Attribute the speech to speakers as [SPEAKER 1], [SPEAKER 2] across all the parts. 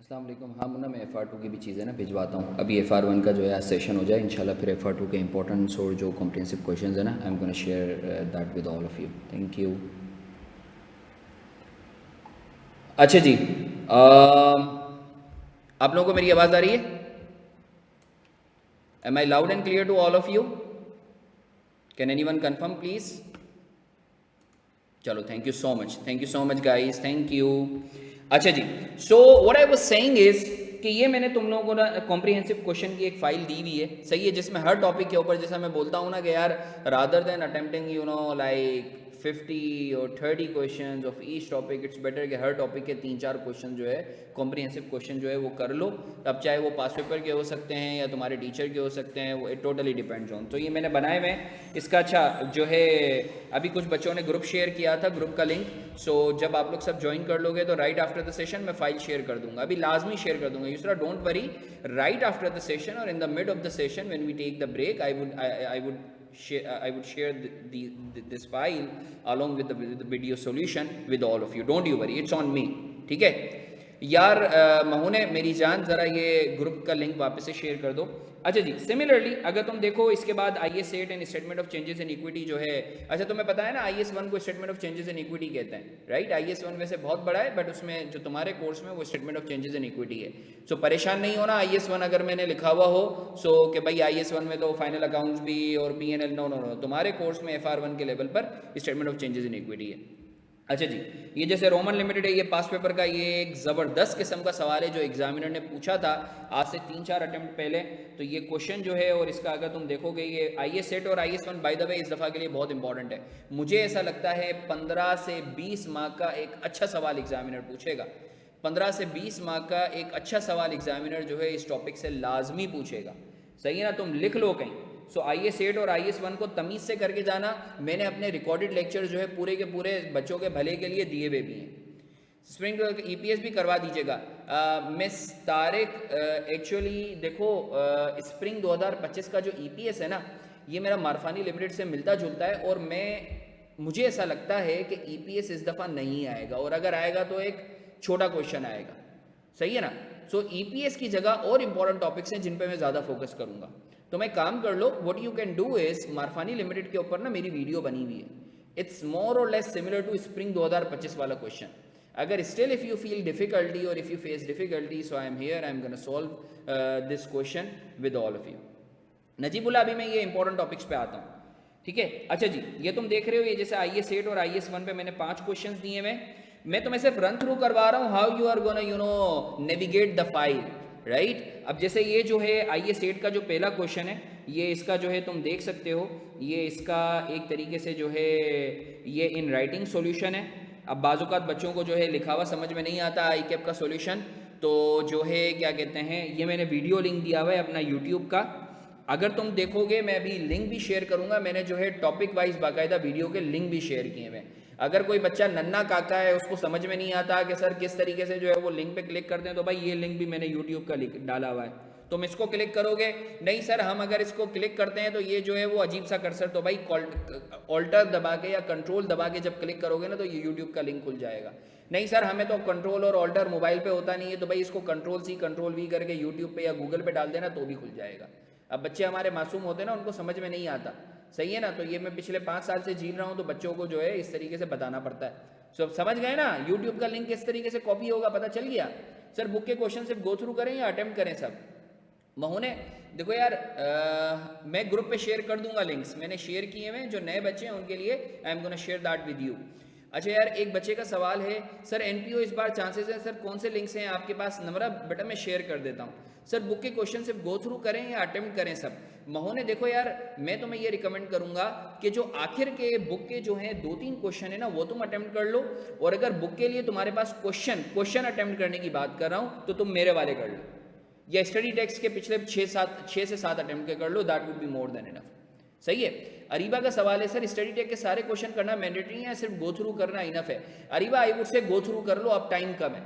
[SPEAKER 1] अस्सलाम वालेकुम। हाँ मुन्ना, मैं FR2 की भी चीज़ें ना भिजवाता हूँ। अभी FR1 का जो है सेशन हो जाए इंशाल्लाह, फिर FR2 के इंपॉर्टेंट्स और जो कॉम्प्रिहेंसिव क्वेश्चंस है ना, आई am gonna share that with all of you. Thank you. अच्छा जी, आप लोगों को मेरी आवाज़ आ रही है? Am I loud and clear to all of you? Can anyone confirm please? चलो, thank you so much guys, thank you. अच्छा जी, so what I was saying is कि ये मैंने तुम लोगों को ना कॉम्प्रिहेंसिव क्वेश्चन की एक फाइल दी हुई है, सही है, जिसमें हर टॉपिक के ऊपर, जैसा मैं बोलता हूँ ना कि यार रादर देन अटेम्प्टिंग लाइक 50 और 30 question of each topic, it's better कि हर टॉपिक के 3-4 क्वेश्चन जो है कॉम्प्रिहेंसिव क्वेश्चन जो है वो कर लो। अब चाहे वो पास पेपर के हो सकते हैं या तुम्हारे टीचर के हो सकते हैं, वो इट टोटली डिपेंड्स ऑन। तो ये मैंने बनाए हुए हैं। इसका अच्छा जो है, अभी कुछ बच्चों ने ग्रुप शेयर किया था, ग्रुप का लिंक। सो जब आप लोग सब ज्वाइन कर लोगे तो राइट आफ्टर द सेशन मैं फाइल शेयर कर दूंगा, अभी लाजमी शेयर कर दूंगा। Yusra don't worry, right after the session और in the mid of the session when we take the break, I would share this file along with the video solution with all of you. Don't you worry, it's on me. ठीक है यार। महोने मेरी जान, ज़रा ये group का link वापस से शेयर कर दो। अच्छा जी, सिमिलरली अगर तुम देखो इसके बाद IS8 and statement of changes in equity जो है, अच्छा तुम्हें पता है ना IS1 को statement of changes in equity कहते हैं, राइट। IS1 वैसे बहुत बड़ा है, बट उसमें जो तुम्हारे कोर्स में वो statement of changes in equity है। सो परेशान नहीं होना, IS1 अगर मैंने लिखा हुआ हो सो कि भाई IS1 में तो फाइनल अकाउंट्स भी और P&L, नो नो नो, तुम्हारे कोर्स में FR1 के लेवल पर statement of changes in equity है। अच्छा जी, ये जैसे रोमन लिमिटेड है, ये पास पेपर का ये एक ज़बरदस्त किस्म का सवाल है जो एग्जामिनर ने पूछा था आज से 3-4 अटेम्प्ट पहले। तो ये क्वेश्चन जो है, और इसका अगर तुम देखोगे, ये IS8 और IS1 बाय द वे इस दफ़ा के लिए बहुत इंपॉर्टेंट है। मुझे ऐसा लगता है 15 से 20 मार्क का एक अच्छा सवाल एग्जामिनर पूछेगा। 15 से 20 मार्क का एक अच्छा सवाल एग्जामिनर जो है इस टॉपिक से लाजमी पूछेगा, सही है ना। तुम लिख लो कहीं। सो IS8 और IS1 को तमीज़ से करके जाना। मैंने अपने रिकॉर्डेड लेक्चर जो है पूरे के पूरे बच्चों के भले के लिए दिए हुए भी हैं। स्प्रिंग EPS भी करवा दीजिएगा। मिस तारिक, एक्चुअली देखो, स्प्रिंग 2025 का जो EPS है ना, ये मेरा मारफानी लिमिटेड से मिलता जुलता है, और मुझे ऐसा लगता है कि EPS इस दफ़ा नहीं आएगा, और अगर आएगा तो एक छोटा क्वेश्चन आएगा, सही है ना। सो EPS की जगह और इंपॉर्टेंट टॉपिक्स हैं जिन पे मैं ज़्यादा फोकस करूंगा। तो मैं काम कर लो, what you can do is, मारफानी लिमिटेड के ऊपर ना मेरी वीडियो बनी हुई है, इट्स मोर और लेस सिमिलर टू स्प्रिंग 2025 वाला क्वेश्चन। अगर still if you feel difficulty और if you face difficulty, so I am here, I am gonna solve this question with all of you. Najibullah, अभी मैं ये इंपॉर्टेंट टॉपिक्स पे आता हूँ, ठीक है। अच्छा जी, ये तुम देख रहे हो, ये जैसे IS8 और IS1 पे मैंने 5 क्वेश्चंस दिए हुए। मैं तुम्हें सिर्फ रन थ्रू करवा रहा हूँ how you are gonna navigate the file, right. अब जैसे ये जो है IS8 का जो पहला क्वेश्चन है, ये इसका जो है तुम देख सकते हो, ये इसका एक तरीके से जो है ये इन राइटिंग सॉल्यूशन है। अब बाज़-औक़ात बच्चों को जो है लिखा हुआ समझ में नहीं आता ICAP का सॉल्यूशन, तो जो है क्या कहते हैं, ये मैंने वीडियो लिंक दिया हुआ है अपना यूट्यूब का। अगर तुम देखोगे, मैं अभी लिंक भी शेयर करूंगा, मैंने जो है टॉपिक वाइज बाकायदा वीडियो के लिंक भी शेयर किए हैं। अगर कोई बच्चा नन्ना काका है, उसको समझ में नहीं आता कि सर किस तरीके से जो है वो लिंक पे क्लिक करते हैं, तो भाई ये लिंक भी मैंने यूट्यूब का डाला हुआ है। तुम इसको क्लिक करोगे, नहीं सर हम अगर इसको क्लिक करते हैं तो ये जो है वो अजीब सा कर्सर, तो भाई ऑल्टर दबा के या कंट्रोल दबा के जब क्लिक करोगे ना तो ये यूट्यूब का लिंक खुल जाएगा। नहीं सर हमें तो कंट्रोल और ऑल्टर मोबाइल पे होता नहीं है, तो भाई इसको कंट्रोल-C कंट्रोल-V करके यूट्यूब पे या गूगल पे डाल देना तो भी खुल जाएगा। अब बच्चे हमारे मासूम होते हैं ना, उनको समझ में नहीं आता, सही है ना। तो ये मैं पिछले 5 साल से झील रहा हूँ, तो बच्चों को जो है इस तरीके से बताना पड़ता है। सब समझ गए ना, यूट्यूब का लिंक किस तरीके से कॉपी होगा पता चल गया। सर बुक के क्वेश्चन सिर्फ गो थ्रू करें या अटेम्प्ट करें सब? महोने देखो यार, मैं ग्रुप पे शेयर कर दूंगा लिंक्स, मैंने शेयर किए हैं, जो नए बच्चे हैं उनके लिए आई am gonna share that with you. अच्छा यार, एक बच्चे का सवाल है, सर NPO इस बार चांसेस है, सर कौन से लिंक्स हैं आपके पास? नंबर बेटा मैं शेयर कर देता हूँ। सर बुक के क्वेश्चन सिर्फ गो थ्रू करें या अटेम्प्ट करें सब? महोने देखो यार, मैं तुम्हें ये रिकमेंड करूंगा कि जो आखिर के बुक के जो हैं 2-3 क्वेश्चन है ना, वो तुम अटेम्प्ट कर लो, और अगर बुक के लिए तुम्हारे पास क्वेश्चन अटेम्प्ट करने की बात कर रहा हूँ तो तुम मेरे वाले कर लो, या स्टडी टेक्स्ट के पिछले 6 से 7 अटेम्प्ट के कर लो, that would be more than enough, सही है। अरीबा का सवाल है, सर स्टडी टेक के सारे क्वेश्चन करना मैंडेटरी है या सिर्फ गो थ्रू करना इनफ है? अरीबा आई वुड से गो थ्रू कर लो, अब टाइम कम है,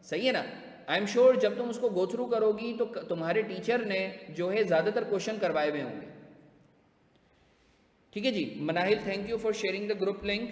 [SPEAKER 1] सही है ना। आई एम श्योर जब तुम उसको गो थ्रू करोगी तो तुम्हारे टीचर ने जो है ज़्यादातर क्वेश्चन करवाए हुए होंगे, ठीक है जी। Manahil, thank you for sharing the group link.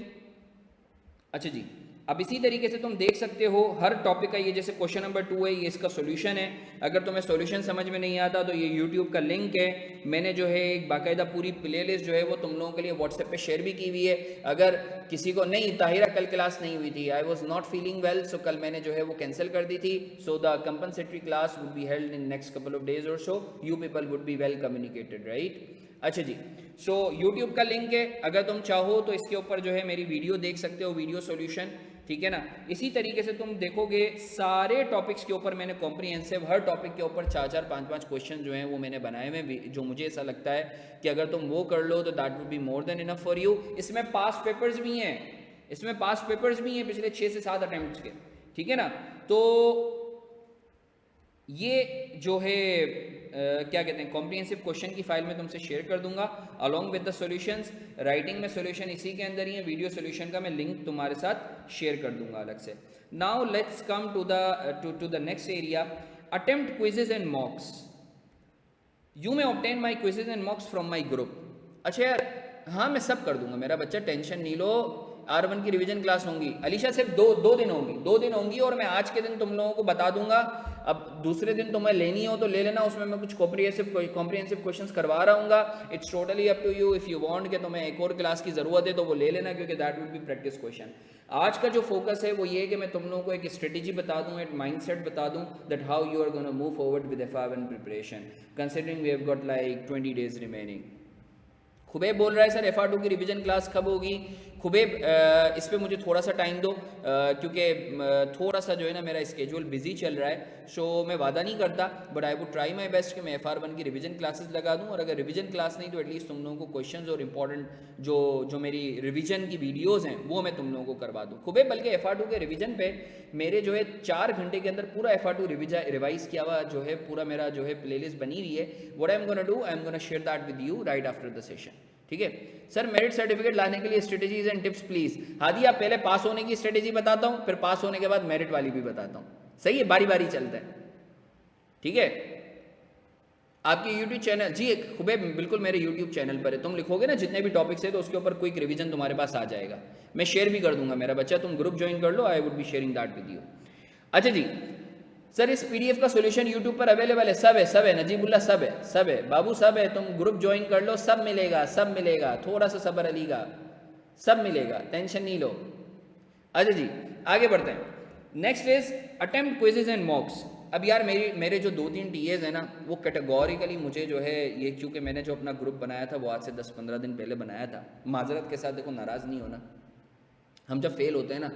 [SPEAKER 1] अच्छा जी, अब इसी तरीके से तुम देख सकते हो हर टॉपिक का, ये जैसे क्वेश्चन नंबर 2 है, ये इसका सॉल्यूशन है। अगर तुम्हें सॉल्यूशन समझ में नहीं आता तो ये यूट्यूब का लिंक है, मैंने जो है एक बाकायदा पूरी प्लेलिस्ट जो है वो तुम लोगों के लिए व्हाट्सएप पे शेयर भी की हुई है। अगर किसी को नहीं, ताहिरा कल क्लास नहीं हुई थी, I was not feeling well, so कल मैंने जो है वो कैंसिल कर दी थी। So the compensatory class would be held in next couple of days और so, you people would be well communicated, right. अच्छा जी, सो यूट्यूब का लिंक है, अगर तुम चाहो तो इसके ऊपर जो है मेरी वीडियो देख सकते हो, वीडियो सॉल्यूशन, ठीक है ना। इसी तरीके से तुम देखोगे सारे टॉपिक्स के ऊपर मैंने कॉम्प्रिहेंसिव, हर टॉपिक के ऊपर 4-4, 5-5 क्वेश्चन जो हैं वो मैंने बनाए हुए, जो मुझे ऐसा लगता है कि अगर तुम वो कर लो तो that would be more than enough for you. इसमें पास पेपर्स भी हैं, इसमें पास पेपर्स भी हैं पिछले 6 से 7 अटेम्प्ट्स के, ठीक है ना। तो ये जो है क्या कहते हैं, कॉम्प्रिहेंसिव क्वेश्चन की फाइल में तुमसे शेयर कर दूंगा along with the solutions. Writing में सॉल्यूशन इसी के अंदर ही है, वीडियो सॉल्यूशन का मैं लिंक तुम्हारे साथ शेयर कर दूंगा अलग से। Now let's come to the next area, attempt quizzes and mocks. You may obtain my quizzes and mocks from my group. अच्छा यार, हाँ मैं सब कर दूंगा मेरा बच्चा, टेंशन नहीं लो। R1 की रिवीजन क्लास होंगी अलीशा, सिर्फ दो दिन होंगी, 2 दिन होंगी, और मैं आज के दिन तुम लोगों को बता दूंगा। अब दूसरे दिन तुम्हें लेनी हो तो ले लेना, उसमें मैं कुछ कॉम्प्रिहेंसिव क्वेश्चंस करवा रहा हूँ। It's totally up to you, if you want कि तुम्हें एक और क्लास की ज़रूरत है तो वो ले लेना, क्योंकि that will be practice question. आज का जो फोकस है वो ये है कि मैं तुम लोगों को एक स्ट्रेटेजी बता दूँ, एक माइंडसेट बता दूँ, that how you are gonna move forward with FR1 preparation, considering we have got like 20 days remaining. Khubaib बोल रहा है सर FR2 की रिवीजन क्लास कब होगी। खुबैब इस पर मुझे थोड़ा सा टाइम दो, क्योंकि थोड़ा सा जो है ना मेरा स्केड्यूल बिजी चल रहा है। सो मैं वादा नहीं करता, but I would try my best कि मैं FR1 की रिवीजन क्लासेस लगा दूं, और अगर रिवीजन क्लास नहीं तो एटलीस्ट तुम लोगों को क्वेश्चंस और इंपॉर्टेंट जो मेरी रिवीजन की वीडियोज़ हैं वो मैं तुम लोगों को करवा दूँ। खुबैब बल्कि FR2 के रिवीजन पे मेरे जो है 4 घंटे के अंदर पूरा FR2 रिवाइज किया हुआ जो है पूरा मेरा जो है प्लेलिस्ट बनी हुई है। What I am gonna do, I am gonna share that with you right after the session, ठीक है। सर मेरिट सर्टिफिकेट लाने के लिए strategies and tips please. Hadi आप पहले पास होने की स्ट्रेटेजी बताता हूं, फिर पास होने के बाद मेरिट वाली भी बताता हूं, सही है, बारी बारी चलता है, ठीक है। आपके YouTube चैनल जी खुबैब बिल्कुल मेरे YouTube चैनल पर है, तुम लिखोगे ना जितने भी टॉपिक्स है तो उसके ऊपर क्विक रिवीजन तुम्हारे पास आ जाएगा, मैं शेयर भी कर दूंगा मेरा बच्चा, तुम ग्रुप ज्वाइन कर लो, I would be sharing that with you. अच्छा जी, सर इस PDF का सॉल्यूशन YouTube पर अवेलेबल है, सब है नजीबुल्ला, सब है बाबू, सब है, तुम ग्रुप ज्वाइन कर लो, सब मिलेगा, थोड़ा सा सब्र अली का, सब मिलेगा, टेंशन नहीं लो। अच्छा जी आगे बढ़ते हैं, next is attempt quizzes and मॉक्स। अब यार मेरे जो 2-3 TAs हैं ना वो कैटेगोरिकली मुझे जो है ये, क्योंकि मैंने जो अपना ग्रुप बनाया था वो आज से 10-15 दिन पहले बनाया था, माजरत के साथ देखो नाराज़ नहीं होना, हम जब फेल होते हैं ना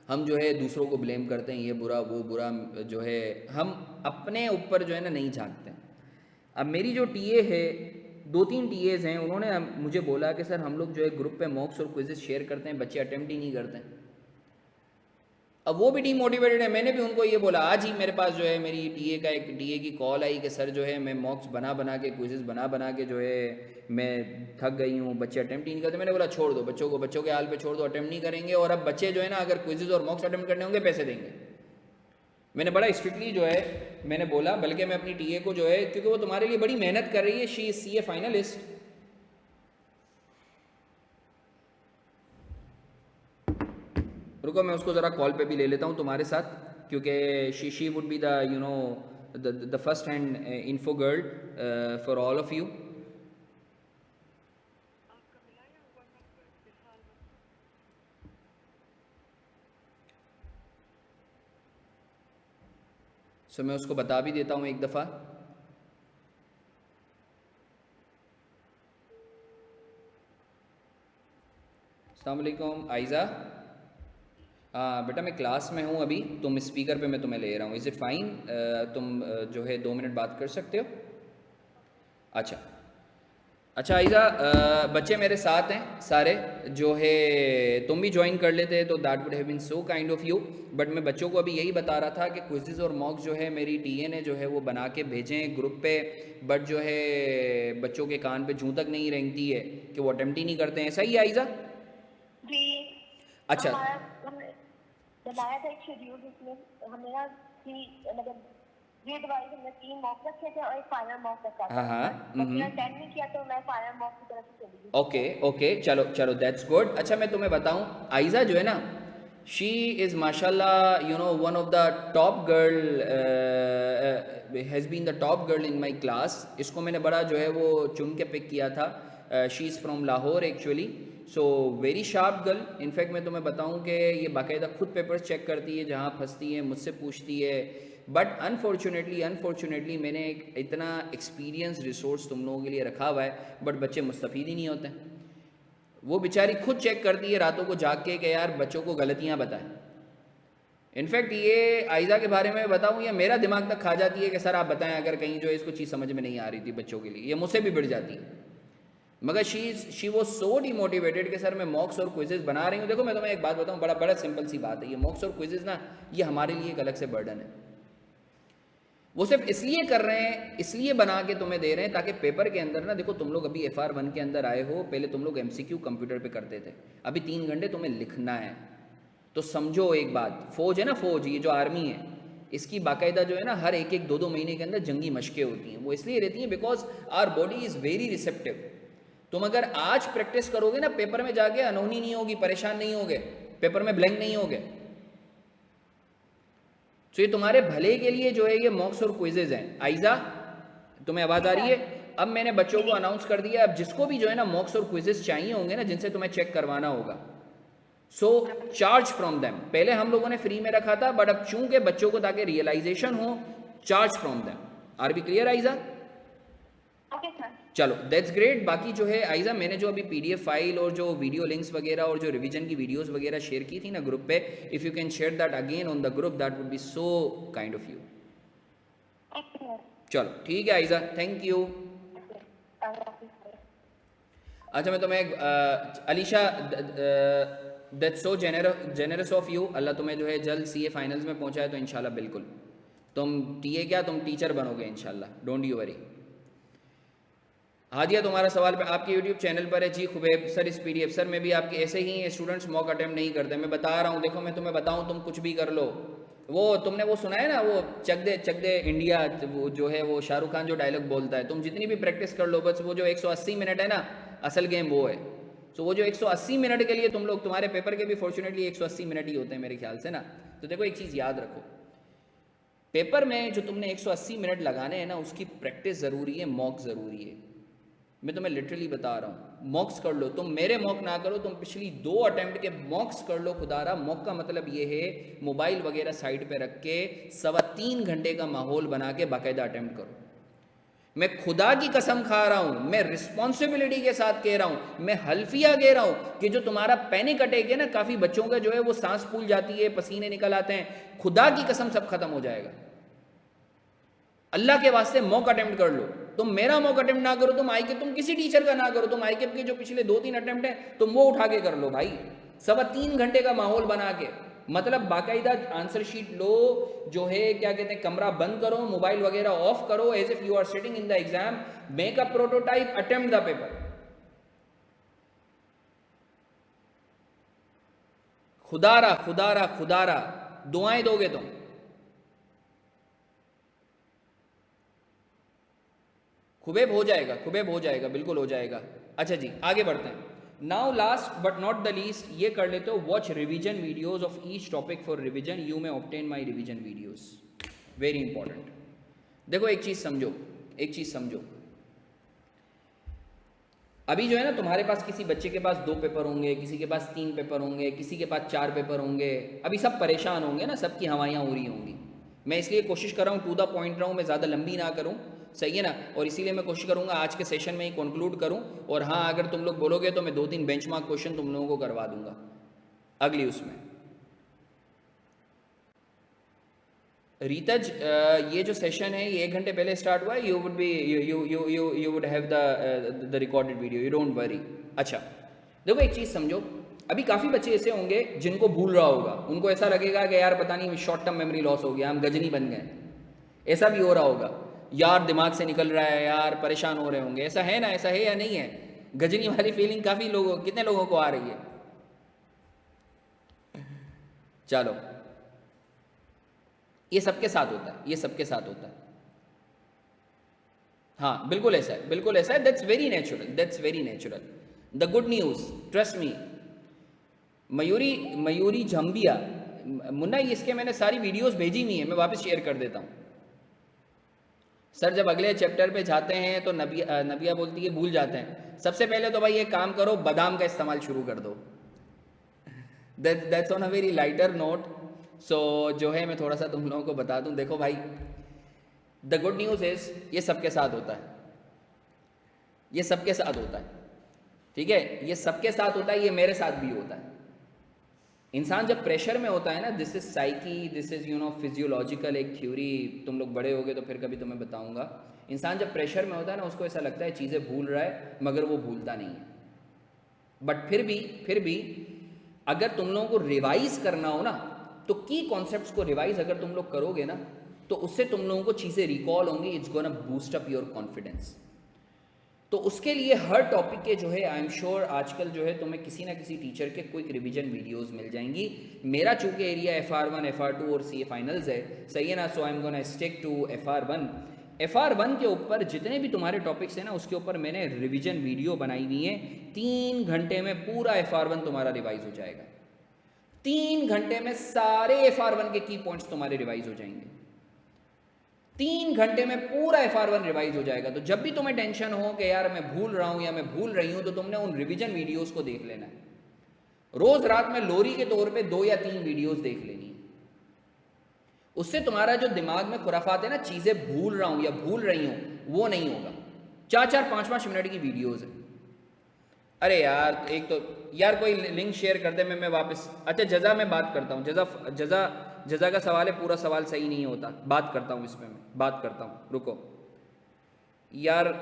[SPEAKER 1] हम जो है दूसरों को ब्लेम करते हैं, ये बुरा वो बुरा, जो है हम अपने ऊपर जो है ना नहीं झांकते। अब मेरी जो TA है, 2-3 TAs हैं, उन्होंने मुझे बोला कि सर हम लोग जो है ग्रुप पे मॉक्स और क्विजेस शेयर करते हैं, बच्चे अटेम्प्ट ही नहीं करते हैं। अब वो भी डीमोटिवेटेड है, मैंने भी उनको ये बोला, आज ही मेरे पास जो है मेरी एक TA की कॉल आई कि सर जो है मैं मॉक्स बना के क्विजेस बना के जो है मैं थक गई हूँ, बच्चे अटेम्प्ट ही नहीं करते। मैंने बोला छोड़ दो बच्चों के हाल पे छोड़ दो, अटेम्प्ट नहीं करेंगे, और अब बच्चे जो है ना अगर क्विजेस और मॉक्स अटेम्प्ट करने होंगे पैसे देंगे। मैंने बड़ा स्ट्रिक्टली जो है मैंने बोला, बल्कि मैं अपनी TA को जो है, क्योंकि वो तुम्हारे लिए बड़ी मेहनत कर रही है, शी इज CA फाइनलिस्ट। रुको मैं उसको ज़रा कॉल पे भी ले लेता हूँ तुम्हारे साथ, क्योंकि she would be the you know the first hand info girl for all of you. So मैं उसको बता भी देता हूँ एक दफ़ा। अस्सलाम वालेकुम आयज़ा, बेटा मैं क्लास में हूँ अभी, तुम स्पीकर पे मैं तुम्हें ले रहा हूँ, इज़ इट फाइन, तुम जो है 2 मिनट बात कर सकते हो। अच्छा आयज़ा, बच्चे मेरे साथ हैं सारे, जो है तुम भी ज्वाइन कर लेते तो that would have been so kind of you, but मैं बच्चों को अभी यही बता रहा था कि क्विज़ेज़ और मॉक्स जो है मेरी TA ने जो है वो बना के भेजें ग्रुप पे, बट जो है बच्चों के कान पे जूं तक नहीं रेंगती है कि वो अटेम्प्ट ही नहीं करते हैं, सही है आयज़ा
[SPEAKER 2] जी।
[SPEAKER 1] अच्छा
[SPEAKER 2] हमने बनाया था एक शेड्यूल जिसमें हमने ना मतलब ग्रेड वाइज हमने 3 मॉक रखे थे और एक फाइनल मॉक रखा था। मैंने अटेंड नहीं किया तो मैं फाइनल मॉक की तरफ से चली गई।
[SPEAKER 1] ओके चलो दैट्स गुड। अच्छा मैं तुम्हें बताऊं, आयज़ा जो है ना शी इज़ माशाल्लाह you know one of the top girl, has been the top girl in my class. इसको मैंने बड़ा जो है वो चुन के पिक किया था. She is from Lahore actually. So very sharp girl. In fact मैं तुम्हें बताऊं कि ये बाकायदा खुद पेपर्स चेक करती है, जहाँ फंसती है मुझसे पूछती है. बट अनफॉर्चुनेटली मैंने एक इतना एक्सपीरियंस रिसोर्स तुम लोगों के लिए रखा हुआ है, बट बच्चे मुस्तफ़ीद ही नहीं होते. वो बेचारी खुद चेक करती है रातों को जाग के कि यार बच्चों को गलतियाँ बताएं. इनफैक्ट ये आयज़ा के बारे में बताऊँ, या मेरा दिमाग तक खा जाती है कि सर आप बताएं अगर कहीं जो है इसको चीज़ समझ में नहीं आ रही थी बच्चों के लिए, ये मुझसे भी बिड़ जाती है. मगर शी वो सो डिमोटिवेटेड कि सर मैं मॉक्स और क्विजेज़ बना रही हूँ. देखो मैं तुम्हें एक बात बताऊँ, बड़ा बड़ा सिंपल सी बात है. ये मॉक्स और क्विजेज़ ना, ये हमारे लिए एक अलग से बर्डन है. वो सिर्फ इसलिए कर रहे हैं, इसलिए बना के तुम्हें दे रहे हैं ताकि पेपर के अंदर ना, देखो तुम लोग अभी FR1 के अंदर आए हो, पहले तुम लोग MCQ कंप्यूटर पे करते थे, अभी 3 घंटे तुम्हें लिखना है. तो समझो एक बात, फौज है ना, फौज, ये जो आर्मी है, इसकी बाकायदा जो है ना हर एक 2-2 महीने के अंदर जंगी मशकें होती हैं. वो इसलिए रहती हैं because our body is very receptive. तुम अगर आज प्रैक्टिस करोगे ना, पेपर में जाके अनहोनी नहीं होगी, परेशान नहीं होगे, पेपर में ब्लैंक नहीं होगे. तो ये तुम्हारे भले के लिए जो है ये मॉक्स और क्विजेज हैं. आइजा तुम्हें आवाज़ आ रही है? अब मैंने बच्चों को अनाउंस कर दिया, अब जिसको भी जो है ना मॉक्स और क्विजेज चाहिए होंगे ना, जिनसे तुम्हें चेक करवाना होगा, सो चार्ज फ्रॉम देम. पहले हम लोगों ने फ्री में रखा था, बट अब चूंकि बच्चों को ताकि रियलाइजेशन हो, charge from them. Are we clear Aiza? चलो दैट्स ग्रेट. बाकी जो है आइजा, मैंने जो अभी PDF फाइल और जो वीडियो लिंक्स वगैरह और जो रिवीजन की वीडियोस वगैरह शेयर की थी ना ग्रुप पे, if you can share that again on the group, that would be so kind of you. चलो ठीक है आइजा, थैंक यू. अच्छा मैं तुम्हें Alisha, that's so generous of you. Allah तुम्हें जो है जल्द CA फाइनल्स में पहुंचाए तो इंशाल्लाह बिल्कुल. तुम TA क्या, तुम टीचर बनोगे इंशाल्लाह, डोंट यू वरी. हादिया तुम्हारा सवाल पे आपके YouTube चैनल पर है. जी खुबैब सर, इस PDF सर में भी आपके ऐसे ही स्टूडेंट्स मॉक अटेम्प्ट नहीं करते. मैं बता रहा हूँ, देखो मैं तुम्हें बताऊँ, तुम कुछ भी कर लो. वो तुमने वो सुना है ना, वो चक दे इंडिया, वो जो है वो शाहरुख खान जो डायलॉग बोलता है, तुम जितनी भी प्रैक्टिस कर लो, बस वो जो 180 मिनट है ना, असल गेम वो है. तो वो जो 180 मिनट के लिए तुम लोग, तुम्हारे पेपर के भी फॉर्चुनेटली 180 मिनट ही होते हैं मेरे ख्याल से ना. तो देखो एक चीज़ याद रखो, पेपर में जो तुमने 180 मिनट लगाने हैं ना, उसकी प्रैक्टिस ज़रूरी है, मॉक ज़रूरी है. मैं तुम्हें लिटरली बता रहा हूँ, मॉक्स कर लो. तुम मेरे मॉक ना करो, तुम पिछली 2 अटेम्प्ट के मॉक्स कर लो. खुदारा मॉक का मतलब ये है मोबाइल वगैरह साइड पे रख के 3.25 घंटे का माहौल बना के बाकायदा अटेम्प्ट करो. मैं खुदा की कसम खा रहा हूँ, मैं रिस्पॉन्सिबिलिटी के साथ कह रहा हूँ, मैं हल्फिया कह रहा हूँ कि जो तुम्हारा पैनिक अटैक है ना, काफ़ी बच्चों का जो है वो सांस फूल जाती है, पसीने निकल आते हैं, खुदा की कसम सब खत्म हो जाएगा. अल्लाह के वास्ते मॉक अटेम्प्ट कर लो. तुम मेरा मॉक अटेम्प्ट ना करो, तुम ICAP, तुम किसी टीचर का ना करो, तुम ICAP के जो पिछले 2-3 अटेम्प्ट हैं तुम वो उठा के कर लो भाई. 3.25 घंटे का माहौल बना के, मतलब बाकायदा आंसर शीट लो, जो है क्या कहते हैं, कमरा बंद करो, मोबाइल वगैरह ऑफ करो, as if you are sitting in the exam, make a prototype, attempt the paper. खुदारा खुदारा खुदारा दुआएं दोगे तुम. खुबेब हो जाएगा, खुबेब हो जाएगा, बिल्कुल हो जाएगा. अच्छा जी आगे बढ़ते हैं. Now last but not the least, ये कर लेते हो, watch revision videos of each topic for revision, you may obtain my revision videos. Very important. देखो एक चीज़ समझो, एक चीज़ समझो. अभी जो है ना, तुम्हारे पास किसी बच्चे के पास 2 पेपर होंगे, किसी के पास 3 पेपर होंगे, किसी के पास 4 पेपर होंगे. अभी सब परेशान होंगे ना, सबकी हवाइयाँ हो रही होंगी. मैं इसलिए कोशिश कर रहा हूँ टू द पॉइंट रहूँ, मैं ज़्यादा लंबी ना करूँ, सही है ना. और इसीलिए मैं कोशिश करूँगा आज के सेशन में ही कंक्लूड करूँ. और हाँ, अगर तुम लोग बोलोगे तो मैं 2-3 बेंचमार्क क्वेश्चन तुम लोगों को करवा दूंगा अगली उसमें. रीतज, ये जो सेशन है ये 1 घंटे पहले स्टार्ट हुआ है. You would be you would have the recorded video, you don't worry. अच्छा देखो एक चीज़ समझो, अभी काफ़ी बच्चे ऐसे होंगे जिनको भूल रहा होगा, उनको ऐसा लगेगा कि यार पता नहीं शॉर्ट टर्म मेमोरी लॉस हो गया, हम गजनी बन गए. ऐसा भी हो रहा होगा, यार दिमाग से निकल रहा है, यार परेशान हो रहे होंगे. ऐसा है ना, ऐसा है या नहीं है? गजनी वाली फीलिंग काफ़ी लोगों, कितने लोगों को आ रही है? चलो ये सबके साथ होता है, ये सबके साथ होता है. हाँ बिल्कुल ऐसा है, बिल्कुल ऐसा है. That's very natural, that's very natural. The good news, trust me, Mayuri Mayuri झम्बिया, मुन्ना इसके मैंने सारी वीडियोस भेजी हुई है, मैं वापस शेयर कर देता हूँ। सर जब अगले चैप्टर पे जाते हैं तो नबिया बोलती है भूल जाते हैं। सबसे पहले तो भाई ये काम करो, बादाम का इस्तेमाल शुरू कर दो। That's on a very lighter note. So जो है मैं थोड़ा सा तुम लोगों को बता दूं, देखो भाई द गुड न्यूज़ इज ये सबके साथ होता है, ये सबके साथ होता है, ठीक है, ये सबके साथ होता है, ये मेरे साथ भी होता है। इंसान जब प्रेशर में होता है ना, this is psyche, this is physiological एक थ्योरी, तुम लोग बड़े होगे तो फिर कभी तुम्हें बताऊंगा। इंसान जब प्रेशर में होता है ना, उसको ऐसा लगता है चीज़ें भूल रहा है, मगर वो भूलता नहीं है। बट फिर भी अगर तुम लोगों को रिवाइज करना हो ना, तो की कॉन्सेप्ट्स को रिवाइज अगर तुम लोग करोगे ना, तो उससे तुम लोगों को चीज़ें रिकॉल होंगी, it's gonna boost up your confidence. तो उसके लिए हर टॉपिक के जो है आई एम श्योर आजकल जो है तुम्हें किसी ना किसी टीचर के क्विक रिवीजन वीडियोस मिल जाएंगी। मेरा चूंकि एरिया FR1 FR2 और CA फाइनल्स है, सही है ना, so I am gonna stick to FR1 के ऊपर जितने भी तुम्हारे टॉपिक्स हैं ना, उसके ऊपर मैंने रिवीजन वीडियो बनाई हुई है। 3 घंटे में पूरा FR1 तुम्हारा रिवाइज हो जाएगा। 3 घंटे में सारे FR1 के की पॉइंट्स तुम्हारे रिवाइज हो जाएंगे। 3 घंटे में पूरा FR1 रिवाइज हो जाएगा। तो जब भी तुम्हें टेंशन हो कि यार मैं भूल रहा हूं या मैं भूल रही हूं, तो तुमने उन रिवीजन वीडियोस को देख लेना है। रोज रात में लोरी के तौर पे 2 या 3 वीडियोस देख लेनी है। उससे तुम्हारा जो दिमाग में खुराफात है ना, चीजें भूल रहा हूं या भूल रही हूं, वो नहीं होगा। 4-4 5-5 मिनट की वीडियोस है। अरे यार एक तो यार कोई लिंक शेयर कर दे, मैं वापस, अच्छा जजा मैं बात करता हूँ, जजा का सवाल है, पूरा सवाल सही नहीं होता, बात करता हूँ इसमें, मैं बात करता हूँ, रुको यार।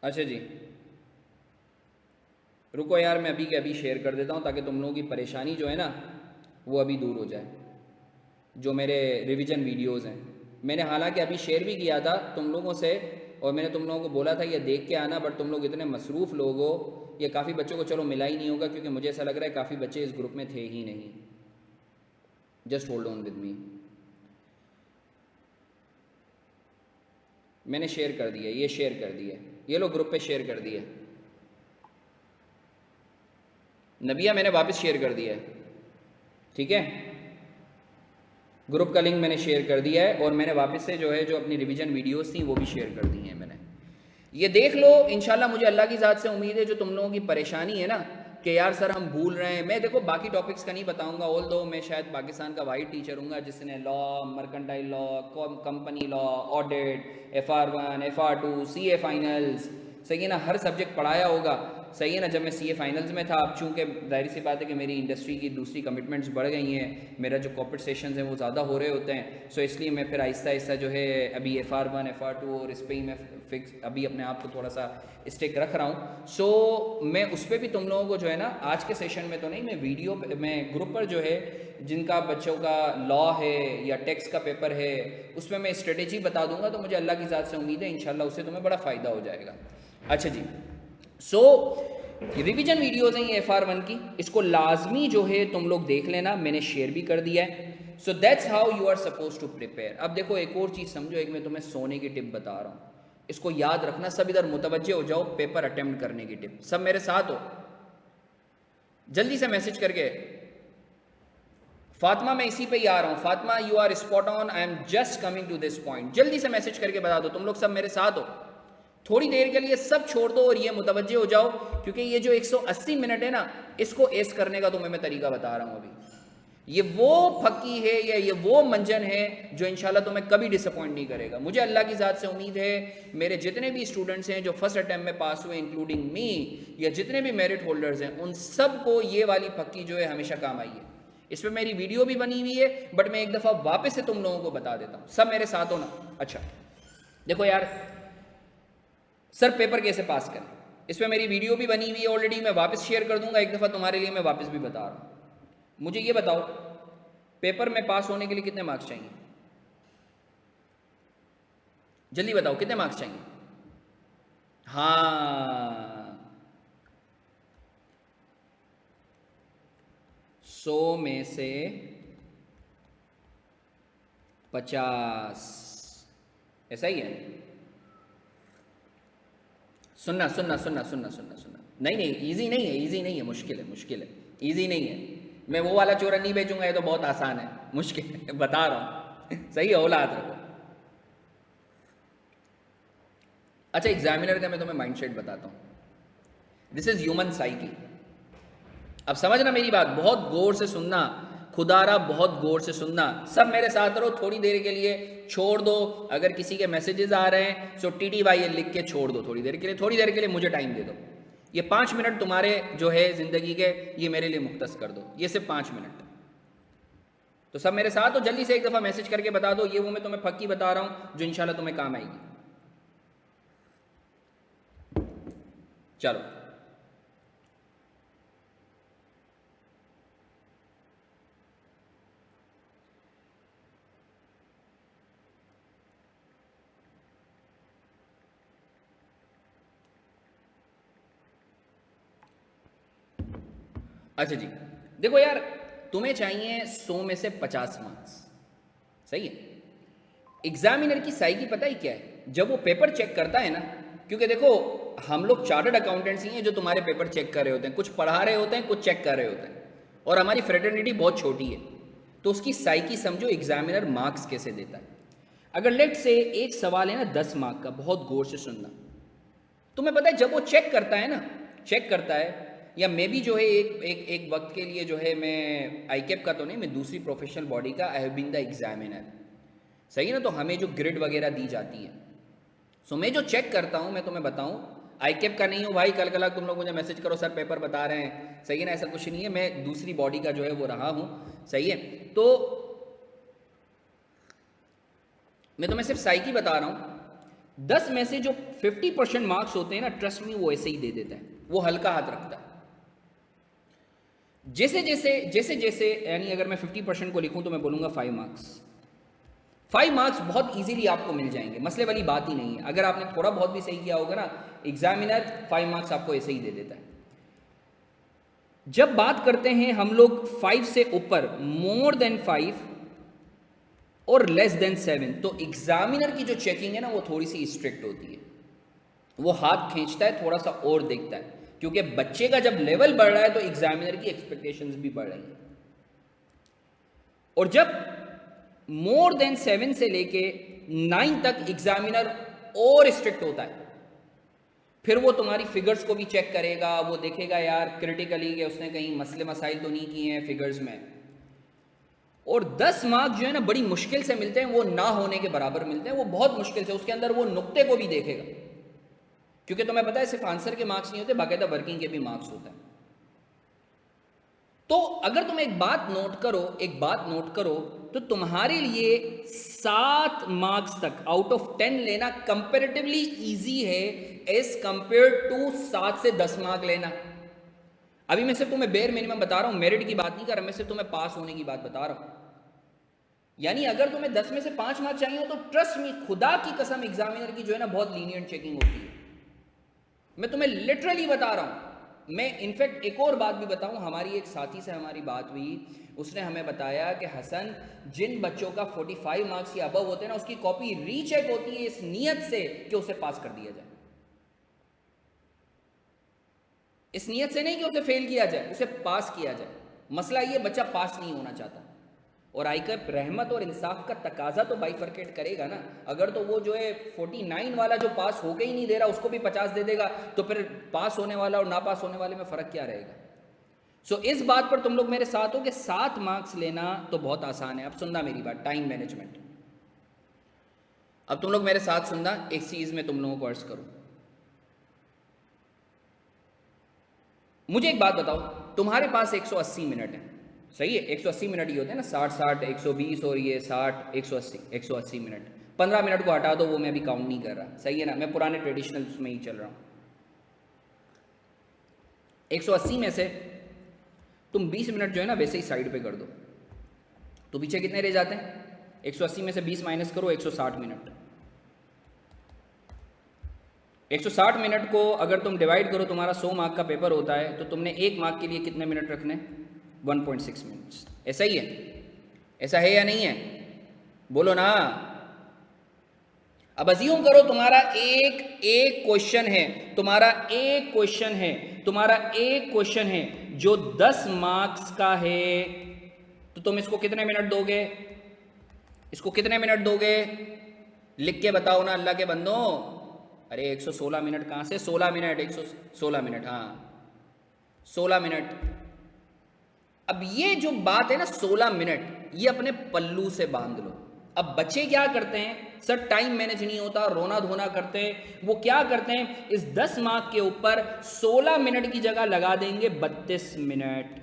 [SPEAKER 1] अच्छा जी रुको यार, मैं अभी के अभी शेयर कर देता हूँ ताकि तुम लोगों की परेशानी जो है ना वो अभी दूर हो जाए। जो मेरे रिवीजन वीडियोस हैं, मैंने हालांकि अभी शेयर भी किया था तुम लोगों से, और मैंने तुम लोगों को बोला था ये देख के आना, बट तुम लोग इतने मसरूफ़ लोग हो, ये काफ़ी बच्चों को चलो मिला ही नहीं होगा, क्योंकि मुझे ऐसा लग रहा है काफ़ी बच्चे इस ग्रुप में थे ही नहीं। Just hold on with me, मैंने शेयर कर दिया, ये शेयर कर दिया, ये लो ग्रुप पे शेयर कर दिया। नबिया मैंने वापस शेयर कर दिया है, ठीक है, ग्रुप का लिंक मैंने शेयर कर दिया है, और मैंने वापस से जो है जो अपनी रिवीजन वीडियोस थी वो भी शेयर कर दी हैं मैंने। ये देख लो, इंशाल्लाह मुझे अल्लाह की ज़ात से उम्मीद है जो तुम लोगों की परेशानी है ना कि यार सर हम भूल रहे हैं, मैं देखो बाकी टॉपिक्स का नहीं बताऊंगा, ऑल दो मैं शायद पाकिस्तान का वाइट टीचर हूँ जिसने law, mercantile law, company law, audit, FR1 FR2 CA finals, सही है ना, हर सब्जेक्ट पढ़ाया होगा, सही है ना। जब मैं CA फाइनल्स में था, अब चूँकि जाहिर सी बात है कि मेरी इंडस्ट्री की दूसरी कमिटमेंट्स बढ़ गई हैं, मेरा जो कॉर्पोरेट सेशंस हैं वो ज़्यादा हो रहे होते हैं, सो इसलिए मैं फिर आहिस्ता आहिस्ता जो है अभी FR1 FR2 और इस पर ही मैं फिक्स अभी अपने आप को थोड़ा सा स्टिक रख रहा हूँ। सो मैं उस पर भी तुम लोगों को जो है ना आज के सेशन में तो नहीं, मैं वीडियो मैं ग्रुप पर जो है जिनका बच्चों का लॉ है या टैक्स का पेपर है उसमें मैं स्ट्रेटेजी बता दूंगा, तो मुझे अल्लाह की ज़ात से उम्मीद है इंशाल्लाह उससे तुम्हें बड़ा फ़ायदा हो जाएगा। अच्छा जी, सो रिवीजन वीडियोज़ हैं ये FR1 की, इसको लाजमी जो है तुम लोग देख लेना, मैंने शेयर भी कर दिया है। So that's how you are suppose to prepare. अब देखो एक और चीज़ समझो, एक मैं तुम्हें सोने की टिप बता रहा हूँ, इसको याद रखना, सब इधर मुतवज्जे हो जाओ, पेपर अटेम्प्ट करने की टिप, सब मेरे साथ हो, जल्दी से मैसेज करके। फातिमा मैं इसी पे ही आ रहा हूँ, Fatima you are spot on, I am just coming to this point, जल्दी से मैसेज करके बता दो, तुम लोग सब मेरे साथ हो, थोड़ी देर के लिए सब छोड़ दो और ये मुतवज्जे हो जाओ, क्योंकि ये जो 180 मिनट है ना, इसको एस करने का तुम्हें मैं तरीका बता रहा हूँ अभी। ये वो फक्की है या ये वो मंजन है जो इंशाल्लाह तुम्हें कभी डिसअपॉइंट नहीं करेगा। मुझे अल्लाह की ज़ात से उम्मीद है, मेरे जितने भी स्टूडेंट्स हैं जो फर्स्ट अटैम्प्ट में पास हुए इंक्लूडिंग मी, या जितने भी मेरिट होल्डर्स हैं, उन सब को ये वाली फक्की जो है हमेशा काम आई है। इस पर मेरी वीडियो भी बनी हुई है, बट मैं एक दफ़ा वापस से तुम लोगों को बता देता हूँ, सब मेरे साथ हो ना। अच्छा देखो यार, सर पेपर कैसे पास करें, इस पर मेरी वीडियो भी बनी हुई है ऑलरेडी, मैं वापस शेयर कर दूंगा, एक दफ़ा तुम्हारे लिए मैं वापस भी बता रहा हूँ। मुझे ये बताओ, पेपर में पास होने के लिए कितने मार्क्स चाहिए? जल्दी बताओ कितने मार्क्स चाहिए? हाँ, 100 में से 50, ऐसा ही है। सुनना सुनना सुनना सुनना सुनना सुनना, नहीं नहीं, इजी नहीं है, इजी नहीं है, मुश्किल है, मुश्किल है, इजी नहीं है। मैं वो वाला चूरन नहीं बेचूंगा, ये तो बहुत आसान है, मुश्किल है, बता रहा हूं। सही है, औलाद रखो। अच्छा, एग्जामिनर का मैं तुम्हें माइंडसेट बताता हूं। This is human psyche. अब समझना मेरी बात, बहुत गौर से सुनना, खुदारा बहुत गौर से सुनना। सब मेरे साथ रहो, थोड़ी देर के लिए छोड़ दो। अगर किसी के मैसेजेस आ रहे हैं सो TTYL लिख के छोड़ दो थोड़ी देर के लिए, थोड़ी देर के लिए मुझे टाइम दे दो। ये 5 मिनट तुम्हारे जो है ज़िंदगी के, ये मेरे लिए मुख्तस कर दो, ये सिर्फ 5 मिनट। तो सब मेरे साथ हो, जल्दी से एक दफ़ा मैसेज करके बता दो, ये वो मैं तुम्हें पक्की बता रहा हूँ जो इंशाल्लाह तुम्हें काम आएगी। चलो, अच्छा जी, देखो यार, तुम्हें चाहिए 100 में से 50 मार्क्स, सही है। एग्जामिनर की साइकी पता ही क्या है? जब वो पेपर चेक करता है ना, क्योंकि देखो हम लोग चार्टर्ड अकाउंटेंट्स ही हैं जो तुम्हारे पेपर चेक कर रहे होते हैं, कुछ पढ़ा रहे होते हैं, कुछ चेक कर रहे होते हैं, और हमारी फ्रेटर्निटी बहुत छोटी है, तो उसकी साइकी समझो एग्जामिनर मार्क्स कैसे देता है। अगर लेट से एक सवाल है ना 10 मार्क का, बहुत गौर से सुनना। तुम्हें पता है जब वो चेक करता है ना, चेक करता है, या मैं भी जो है एक वक्त के लिए जो है, मैं आईकेप का तो नहीं, मैं दूसरी प्रोफेशनल बॉडी का I have been the examiner, सही है ना। तो हमें जो ग्रिड वगैरह दी जाती है, सो मैं जो चेक करता हूँ, मैं तुम्हें बताऊँ, आईकेप का नहीं हूँ भाई, कल कल तुम लोग मुझे मैसेज करो सर पेपर बता रहे हैं, सही है ना, ऐसा कुछ नहीं है। मैं दूसरी बॉडी का जो है वो रहा हूँ, सही है। तो मैं तुम्हें सिर्फ साइकी बता रहा हूँ, 10 में से जो 50% मार्क्स होते हैं ना, ट्रस्ट मी, वो ऐसे ही दे देता है, वो हल्का हाथ रखता है। जैसे जैसे जैसे जैसे यानी अगर मैं 50% को लिखूं तो मैं बोलूंगा 5 मार्क्स। 5 मार्क्स बहुत इजीली आपको मिल जाएंगे, मसले वाली बात ही नहीं है। अगर आपने थोड़ा बहुत भी सही किया होगा ना, एग्जामिनर 5 मार्क्स आपको ऐसे ही दे देता है। जब बात करते हैं हम लोग 5 से ऊपर, मोर देन 5 और लेस देन 7, तो एग्जामिनर की जो चेकिंग है ना, वो थोड़ी सी स्ट्रिक्ट होती है। वो हाथ खींचता है, थोड़ा सा और देखता है, क्योंकि बच्चे का जब लेवल बढ़ रहा है तो एग्जामिनर की एक्सपेक्टेशंस भी बढ़ रही हैं। और जब मोर देन 7 से लेके 9 तक एग्जामिनर और स्ट्रिक्ट होता है, फिर वो तुम्हारी फिगर्स को भी चेक करेगा, वो देखेगा यार क्रिटिकली कि उसने कहीं मसले मसाइल तो नहीं किए हैं फिगर्स में। और 10 मार्क्स जो है ना बड़ी मुश्किल से मिलते हैं, वो ना होने के बराबर मिलते हैं, वो बहुत मुश्किल से, उसके अंदर वो नुक्ते को भी देखेगा, क्योंकि तुम्हें पता है सिर्फ आंसर के मार्क्स नहीं होते, बाकायदा वर्किंग के भी मार्क्स होते हैं। तो अगर तुम एक बात नोट करो, तो तुम्हारे लिए 7 मार्क्स तक आउट ऑफ 10 लेना कंपैरेटिवली इजी है एज कंपेयर टू 7 से 10 मार्क लेना। अभी मैं सिर्फ तुम्हें बेयर मिनिमम बता रहा हूं, मेरिट की बात नहीं कर रहा, मैं सिर्फ तुम्हें पास होने की बात बता रहा हूं। यानी अगर तुम्हें 10 में से 5 मार्क चाहिए हो, तो ट्रस्ट मी, खुदा की कसम, एग्जामिनर की जो है ना बहुत लीनियंट चेकिंग होती है। मैं तुम्हें लिटरली बता रहा हूं। मैं इनफैक्ट एक और बात भी बताऊं, हमारी एक साथी से हमारी बात हुई, उसने हमें बताया कि हसन, जिन बच्चों का 45 मार्क्स या अबव होते हैं ना, उसकी कॉपी रीचेक होती है इस नीयत से कि उसे पास कर दिया जाए। इस नीयत से नहीं कि उसे फेल किया जाए, उसे पास किया जाए। मसला ये, बच्चा पास नहीं होना चाहता, और आईकेप रहमत और इंसाफ का तकाजा तो बाइफरकेट करेगा ना। अगर तो वो जो है 49 वाला जो पास होके ही नहीं दे रहा, उसको भी 50 दे देगा, तो फिर पास होने वाला और ना पास होने वाले में फ़र्क क्या रहेगा। सो इस बात पर तुम लोग मेरे साथ हो कि 7 मार्क्स लेना तो बहुत आसान है। अब सुनना मेरी बात, टाइम मैनेजमेंट। अब तुम लोग मेरे साथ सुनना, एक चीज़ में तुम लोगों को अर्ज करूँ। मुझे एक बात बताओ, तुम्हारे पास 180 मिनट है, सही है, 180 मिनट ही होते हैं ना, 60 120 और ये 60 180 मिनट। 15 मिनट को हटा दो, वो मैं अभी काउंट नहीं कर रहा, सही है ना, मैं पुराने ट्रेडिशनल में ही चल रहा हूँ। 180 में से तुम 20 मिनट जो है ना वैसे ही साइड पे कर दो, तो पीछे कितने रह जाते हैं? 180 में से 20 माइनस करो, 160 मिनट। 160 मिनट को अगर तुम डिवाइड करो, तुम्हारा 100 मार्क का पेपर होता है, तो तुमने 1 मार्क के लिए कितने मिनट रखने? 1.6 मिनट्स। ऐसा ही है? ऐसा है या नहीं है? बोलो ना। अब अज्यूम करो तुम्हारा एक क्वेश्चन है, तुम्हारा एक क्वेश्चन है जो 10 मार्क्स का है, तो तुम इसको कितने मिनट दोगे? इसको कितने मिनट दोगे? लिख के बताओ ना अल्लाह के बंदो। अरे 116 मिनट कहां से? 16 मिनट, 116 मिनट, हाँ 16 मिनट। अब ये जो बात है ना 16 मिनट, ये अपने पल्लू से बांध लो। अब बच्चे क्या करते हैं, सर टाइम मैनेज नहीं होता, रोना धोना करते हैं। वो क्या करते हैं, इस 10 मार्क के ऊपर 16 मिनट की जगह लगा देंगे 32 मिनट।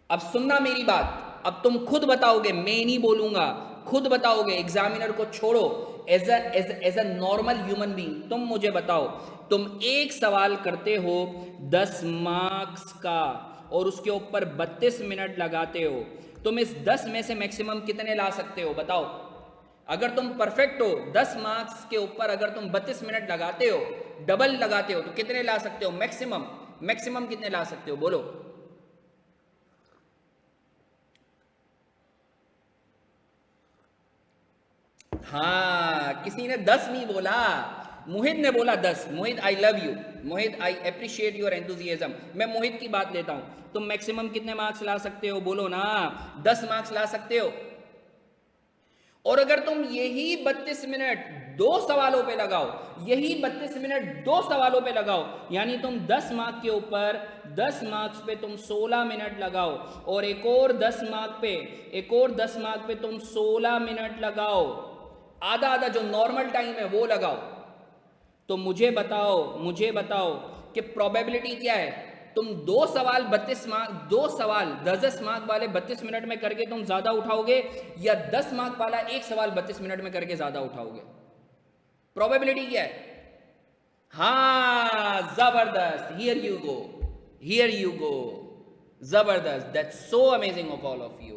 [SPEAKER 1] अब सुनना मेरी बात, अब तुम खुद बताओगे, मैं नहीं बोलूंगा, खुद बताओगे, एग्जामिनर को छोड़ो। As a normal human being तुम मुझे बताओ, तुम एक सवाल करते हो 10 मार्क्स का और उसके ऊपर 32 मिनट लगाते हो, तुम इस 10 में से मैक्सिमम कितने ला सकते हो? बताओ। अगर तुम परफेक्ट हो, 10 मार्क्स के ऊपर अगर तुम 32 मिनट लगाते हो, डबल लगाते हो, तो कितने ला सकते हो मैक्सिमम कितने ला सकते हो? बोलो। हाँ, किसी ने 10 नहीं बोला, मोहित ने बोला 10। Mohit I love you, Mohit I appreciate your enthusiasm. मैं मोहित की बात लेता हूं। तुम मैक्सिमम कितने मार्क्स ला सकते हो? बोलो ना। 10 मार्क्स ला सकते हो। और अगर तुम यही 32 मिनट 2 सवालों पे लगाओ, यही 32 मिनट 2 सवालों पे लगाओ, यानी तुम 10 मार्क के ऊपर 10 मार्क्स पे तुम 16 मिनट लगाओ, और एक और 10 मार्क पे तुम 16 मिनट लगाओ, आधा आधा जो नॉर्मल टाइम है वो लगाओ, तो मुझे बताओ कि प्रोबेबिलिटी क्या है? तुम 2 सवाल 10 मार्क वाले 32 मिनट में करके तुम ज्यादा उठाओगे, या 10 मार्क वाला एक सवाल 32 मिनट में करके ज्यादा उठाओगे? प्रोबेबिलिटी क्या है? हाँ, जबरदस्त, हियर यू गो, जबरदस्त, that's so amazing of all of you.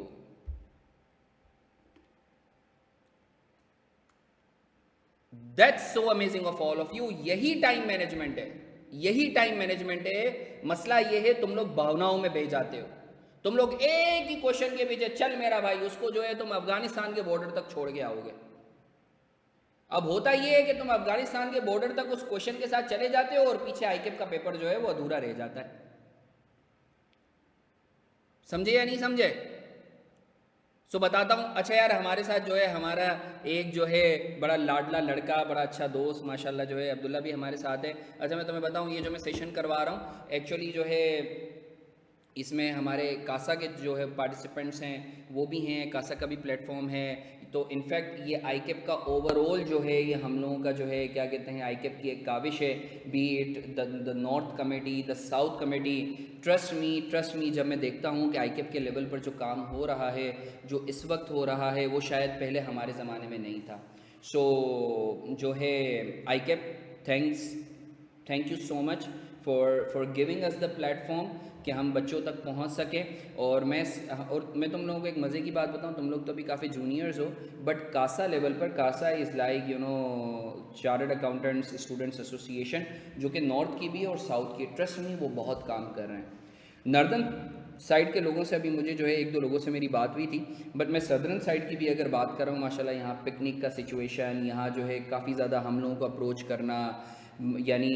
[SPEAKER 1] That's so amazing of all of you। यही टाइम मैनेजमेंट है। मसला ये है, तुम लोग भावनाओं में बह जाते हो। तुम लोग एक ही क्वेश्चन के पीछे, चल मेरा भाई, उसको जो है तुम अफगानिस्तान के बॉर्डर तक छोड़ के आओगे। अब होता ये है कि तुम अफगानिस्तान के बॉर्डर तक उस क्वेश्चन के साथ चले जाते हो, और पीछे आईकेप का पेपर जो है वो अधूरा रह जाता है। समझे या नहीं समझे? सो बताता हूँ। अच्छा यार, हमारे साथ जो है हमारा एक जो है बड़ा लाडला लड़का, बड़ा अच्छा दोस्त माशाल्लाह जो है, अब्दुल्ला भी हमारे साथ है। अच्छा मैं तुम्हें बताऊँ, ये जो मैं सेशन करवा रहा हूँ एक्चुअली जो है, इसमें हमारे कासा के जो है पार्टिसिपेंट्स हैं वो भी हैं, कासा का भी प्लेटफॉर्म है। तो इनफैक्ट ये आईकेप का ओवरऑल जो है, ये हम लोगों का जो है क्या कहते हैं, आईकेप की एक काविश है, B it the north committee, the south committee. Trust me, जब मैं देखता हूँ कि आईकेप के लेवल पर जो काम हो रहा है, जो इस वक्त हो रहा है, वो शायद पहले हमारे ज़माने में नहीं था। सो जो है ICAP, thank you so much for giving us the platform कि हम बच्चों तक पहुंच सकें। और मैं तुम लोगों को एक मज़े की बात बताऊं, तुम लोग तो अभी काफ़ी जूनियर्स हो, बट कासा लेवल पर, CASA is like you know chartered accountants students association, जो कि नॉर्थ की भी है और साउथ की। ट्रस्ट में वो बहुत काम कर रहे हैं। नॉर्दर्न साइड के लोगों से अभी मुझे जो है 1-2 लोगों से मेरी बात हुई थी, बट मैं सदर्न साइड की भी अगर बात कर रहा हूँ, माशाल्लाह यहाँ पिकनिक का सिचुएशन, यहाँ जो है काफ़ी ज़्यादा हम लोगों को अप्रोच करना, यानी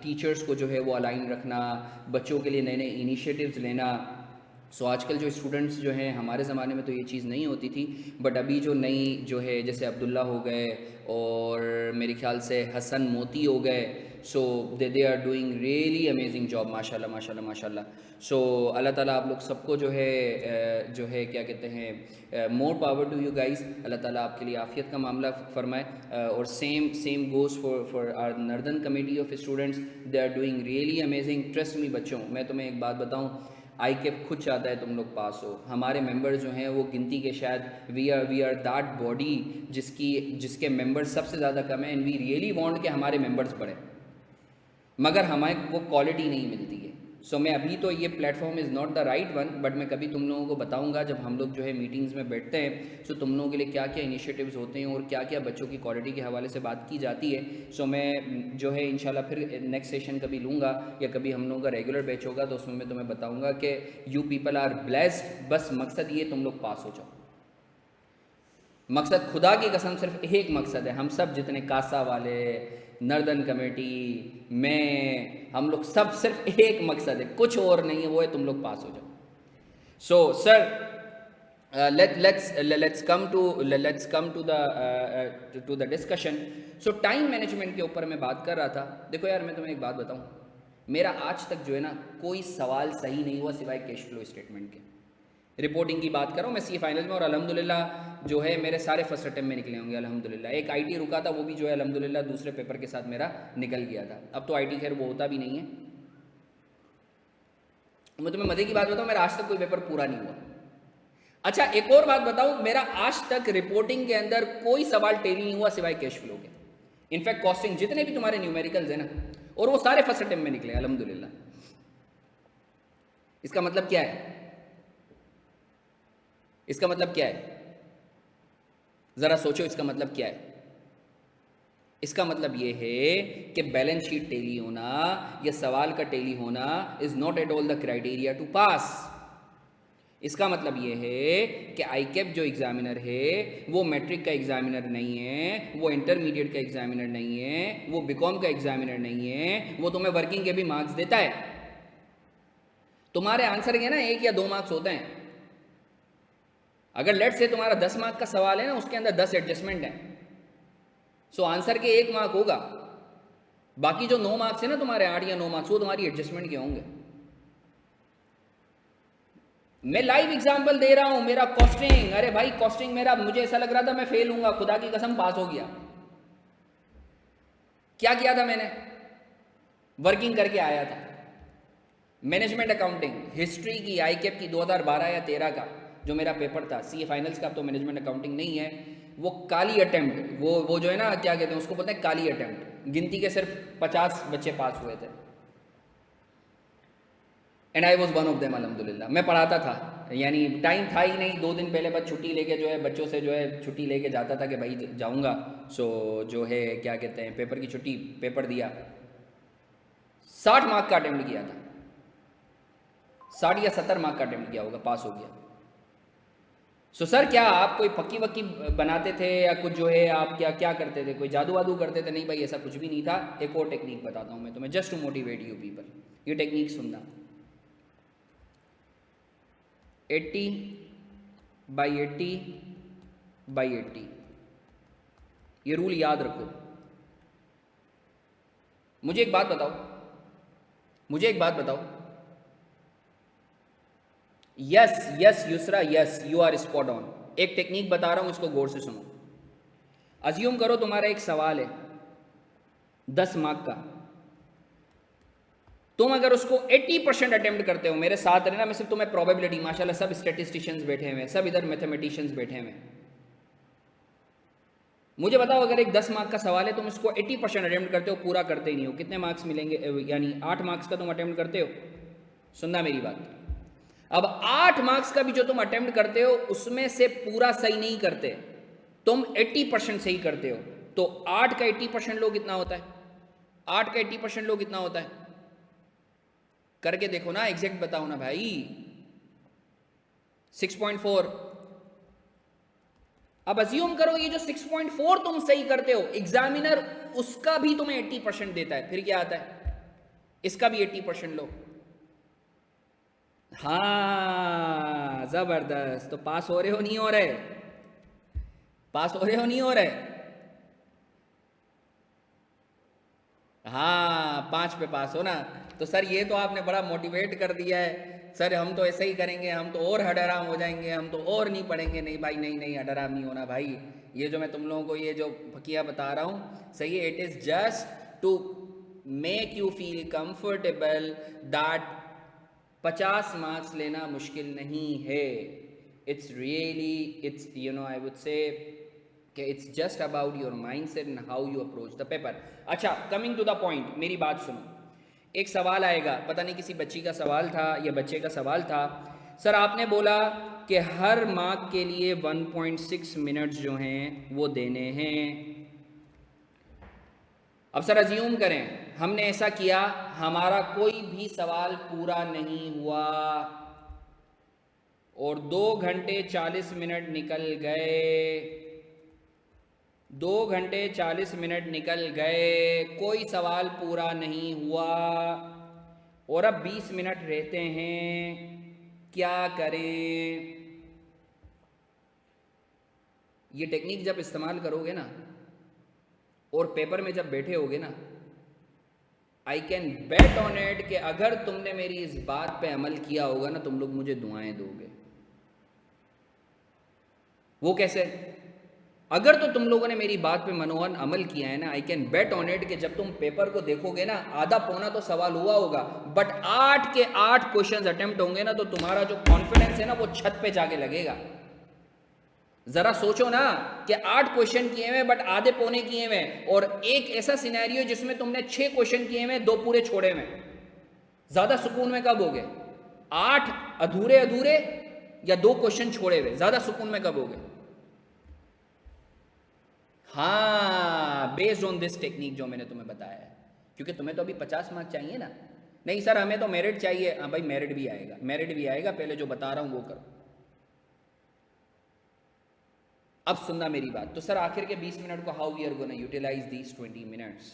[SPEAKER 1] टीचर्स को जो है वो अलाइन रखना, बच्चों के लिए नए नए इनिशिएटिव्स लेना। सो आजकल जो स्टूडेंट्स जो हैं, हमारे ज़माने में तो ये चीज़ नहीं होती थी, बट अभी जो नई जो है, जैसे अब्दुल्ला हो गए और मेरे ख्याल से हसन मोती हो गए, so they are doing really amazing job, माशाल्लाह। सो अल्लाह ताला आप लोग सबको जो है क्या कहते हैं, more power to you guys. Allah ताला आपके लिए आफियत का मामला फरमाए। और same goes for our northern committee of students, they are doing really amazing. Trust me बच्चों, मैं तुम्हें एक बात बताऊँ, आईकेप खुद चाहता है तुम लोग पास हो। हमारे मेंबर जो हैं वो गिनती के शायद वी आर दैट बॉडी जिसके मेंबर्स सबसे ज़्यादा कम है, एंड वी रियली वांट कि हमारे मेंबर्स बढ़े, मगर हमें वो क्वालिटी नहीं मिलती है। सो मैं अभी तो ये platform is not the right one, but मैं कभी तुम लोगों को बताऊंगा जब हम लोग जो है मीटिंग्स में बैठते हैं, सो तुम लोगों के लिए क्या क्या इनिशिएटिव्स होते हैं और क्या क्या बच्चों की क्वालिटी के हवाले से बात की जाती है। सो मैं जो है इंशाल्लाह फिर नेक्स्ट सेशन कभी लूँगा या कभी हम लोगों का रेगुलर बैच होगा तो उसमें मैं तुम्हें बताऊँगा कि यू पीपल आर ब्लेस्ड। बस मकसद ये तुम लोग पास हो जाओ। मकसद खुदा की कसम सिर्फ एक मकसद है, हम सब जितने कासा वाले, नर्दन कमेटी, मैं, हम लोग सब सिर्फ एक मकसद है, कुछ और नहीं है, वो है तुम लोग पास हो जाओ। So sir let's come to the discussion. So time management के ऊपर मैं बात कर रहा था। देखो यार मैं तुम्हें एक बात बताऊं, मेरा आज तक जो है ना कोई सवाल सही नहीं हुआ सिवाय कैश फ्लो स्टेटमेंट के। रिपोर्टिंग की बात करो, मैं सी फाइनल में और अल्हम्दुलिल्लाह जो है मेरे सारे फर्स्ट अटेम्प्ट में निकले होंगे अल्हम्दुलिल्लाह। एक आईटी रुका था, वो भी जो है अल्हम्दुलिल्लाह दूसरे पेपर के साथ मेरा निकल गया था। अब तो आईटी खैर वो होता भी नहीं है। मैं तुम्हें मजे की बात बताऊं, मेरा आज तक कोई पेपर पूरा नहीं हुआ। अच्छा एक और बात बताऊं, मेरा आज तक रिपोर्टिंग के अंदर कोई सवाल टेली नहीं हुआ सिवाय कैश फ्लो के। इनफैक्ट कॉस्टिंग जितने भी तुम्हारे न्यूमेरिकल्स है ना, और वो सारे फर्स्ट अटेम्प्ट में निकले अल्हम्दुलिल्लाह। इसका मतलब क्या है? इसका मतलब क्या है? जरा सोचो, इसका मतलब क्या है? इसका मतलब ये है कि बैलेंस शीट टेली होना या सवाल का टेली होना is not at all the criteria to pass. इसका मतलब ये है कि आईकेप जो एग्जामिनर है वो मैट्रिक का एग्जामिनर नहीं है, वो इंटरमीडिएट का एग्जामिनर नहीं है, वो बीकॉम का एग्जामिनर नहीं है, वो तुम्हें वर्किंग के भी मार्क्स देता है। तुम्हारे आंसर के ना 1 या 2 मार्क्स होते हैं। अगर लेट से तुम्हारा 10 मार्क का सवाल है ना, उसके अंदर 10 एडजस्टमेंट है, सो आंसर के 1 मार्क होगा, बाकी जो 9 मार्क्स है ना तुम्हारे 8 या 9 मार्क्स, वो तुम्हारी एडजस्टमेंट के होंगे। मैं लाइव एग्जांपल दे रहा हूं, मेरा कॉस्टिंग, अरे भाई कॉस्टिंग मेरा, मुझे ऐसा लग रहा था मैं फेल हूंगा, खुदा की कसम पास हो गया। क्या किया था मैंने? वर्किंग करके आया था। मैनेजमेंट अकाउंटिंग हिस्ट्री की आईकेप की 2012 या 13 का जो मेरा पेपर था, सीए फाइनल्स का, तो मैनेजमेंट अकाउंटिंग नहीं है, वो काली अटेम्प्ट, वो जो है ना क्या कहते हैं उसको, पता है? काली अटेम्प्ट। गिनती के सिर्फ 50 बच्चे पास हुए थे and I was one of them अल्हम्दुलिल्लाह। मैं पढ़ाता था, यानी टाइम था ही नहीं, 2 दिन पहले बस छुट्टी लेके जो है बच्चों से जो है छुट्टी लेके जाता था कि भाई जाऊंगा। सो जो है क्या कहते हैं पेपर की छुट्टी, पेपर दिया, 60 मार्क का अटेम्प्ट किया था, 60 या 70 मार्क का अटेम्प्ट किया होगा, पास हो गया। सो सर क्या आप कोई पक्की वक्की बनाते थे या कुछ जो है आप क्या क्या करते थे, कोई जादू वादू करते थे? नहीं भाई, ऐसा कुछ भी नहीं था। एक और टेक्निक बताता हूँ मैं तुम्हें, just to motivate you people. ये टेक्निक सुनना, 80/80/80, ये रूल याद रखो। मुझे एक बात बताओ, yes Yusra, yes you are spot on. एक टेक्निक बता रहा हूं, इसको गौर से सुनो। अज्यूम करो तुम्हारा एक सवाल है 10 मार्क का, तुम अगर उसको 80% अटेम्प्ट करते हो, मेरे साथ रहना, मैं सिर्फ तुम्हें प्रोबेबिलिटी, माशाल्लाह सब स्टैटिस्टिशियंस बैठे हुए हैं, सब इधर मैथमेटिशियंस बैठे हुए हैं, मुझे बताओ अगर एक 10 मार्क का सवाल है, तुम इसको 80% अटेम्प्ट करते हो, पूरा करते ही नहीं हो, कितने मार्क्स मिलेंगे? यानी 8 मार्क्स का तुम अटेम्प्ट करते हो। सुनना मेरी बात, अब 8 मार्क्स का भी जो तुम अटेम्प्ट करते हो उसमें से पूरा सही नहीं करते, तुम 80% सही करते हो, तो 8 का 80% लो कितना होता है? 8 का 80% लो कितना होता है? करके देखो ना, एग्जैक्ट बताओ ना भाई। 6.4। अब अज्यूम करो ये जो 6.4 तुम सही करते हो, एग्जामिनर उसका भी तुम्हें 80% देता है, फिर क्या आता है? इसका भी 80% लो। हाँ जबरदस्त, तो पास हो रहे हो नहीं हो रहे? पास हो रहे हो नहीं हो रहे? हाँ 5 पे पास हो ना। तो सर ये तो आपने बड़ा मोटिवेट कर दिया है, सर हम तो ऐसे ही करेंगे, हम तो और हडराम हो जाएंगे, हम तो और नहीं पढ़ेंगे। नहीं भाई, नहीं हडराम नहीं होना भाई। ये जो मैं तुम लोगों को ये जो फकिया बता रहा हूँ, सही है, it is just to make you feel comfortable that 50 marks लेना मुश्किल नहीं है। It's really, it's I would say कि it's just about your mindset and how you approach the paper. अच्छा, कमिंग टू द पॉइंट, मेरी बात सुनो। एक सवाल आएगा, पता नहीं किसी बच्ची का सवाल था या बच्चे का सवाल था, सर आपने बोला कि हर मार्क के लिए 1.6 मिनट्स जो हैं वो देने हैं। अब सर अज्यूम करें हमने ऐसा किया, हमारा कोई भी सवाल पूरा नहीं हुआ और 2 घंटे 40 मिनट निकल गए, 2 घंटे 40 मिनट निकल गए, कोई सवाल पूरा नहीं हुआ और अब 20 मिनट रहते हैं, क्या करें? ये टेक्निक जब इस्तेमाल करोगे ना और पेपर में जब बैठे होगे ना, I can bet on it कि अगर तुमने मेरी इस बात पे अमल किया होगा ना, तुम लोग मुझे दुआएं दोगे। वो कैसे? अगर तो तुम लोगों ने मेरी बात पे मनोहन अमल किया है ना, I can bet on it कि जब तुम पेपर को देखोगे ना, आधा पौना तो सवाल हुआ होगा, बट 8 के 8 क्वेश्चंस अटेम्प्ट होंगे ना, तो तुम्हारा जो कॉन्फिडेंस है ना वो छत पे जाके लगेगा। जरा सोचो ना कि 8 क्वेश्चन किए हुए बट आधे पौने किए हुए, और एक ऐसा सिनेरियो जिसमें तुमने 6 क्वेश्चन किए हुए 2 पूरे छोड़े हुए, ज्यादा सुकून में कब होगे? 8 अधूरे अधूरे या 2 क्वेश्चन छोड़े हुए, ज्यादा सुकून में कब होगे? हाँ, बेस्ड ऑन दिस टेक्निक जो मैंने तुम्हें बताया है, क्योंकि तुम्हें तो अभी 50 मार्क चाहिए ना। नहीं सर हमें तो मेरिट चाहिए। हाँ भाई मेरिट भी आएगा, मेरिट भी आएगा, पहले जो बता रहा हूं वो करो। अब सुनना मेरी बात। तो सर आखिर के 20 मिनट को how we are gonna utilise these 20 minutes,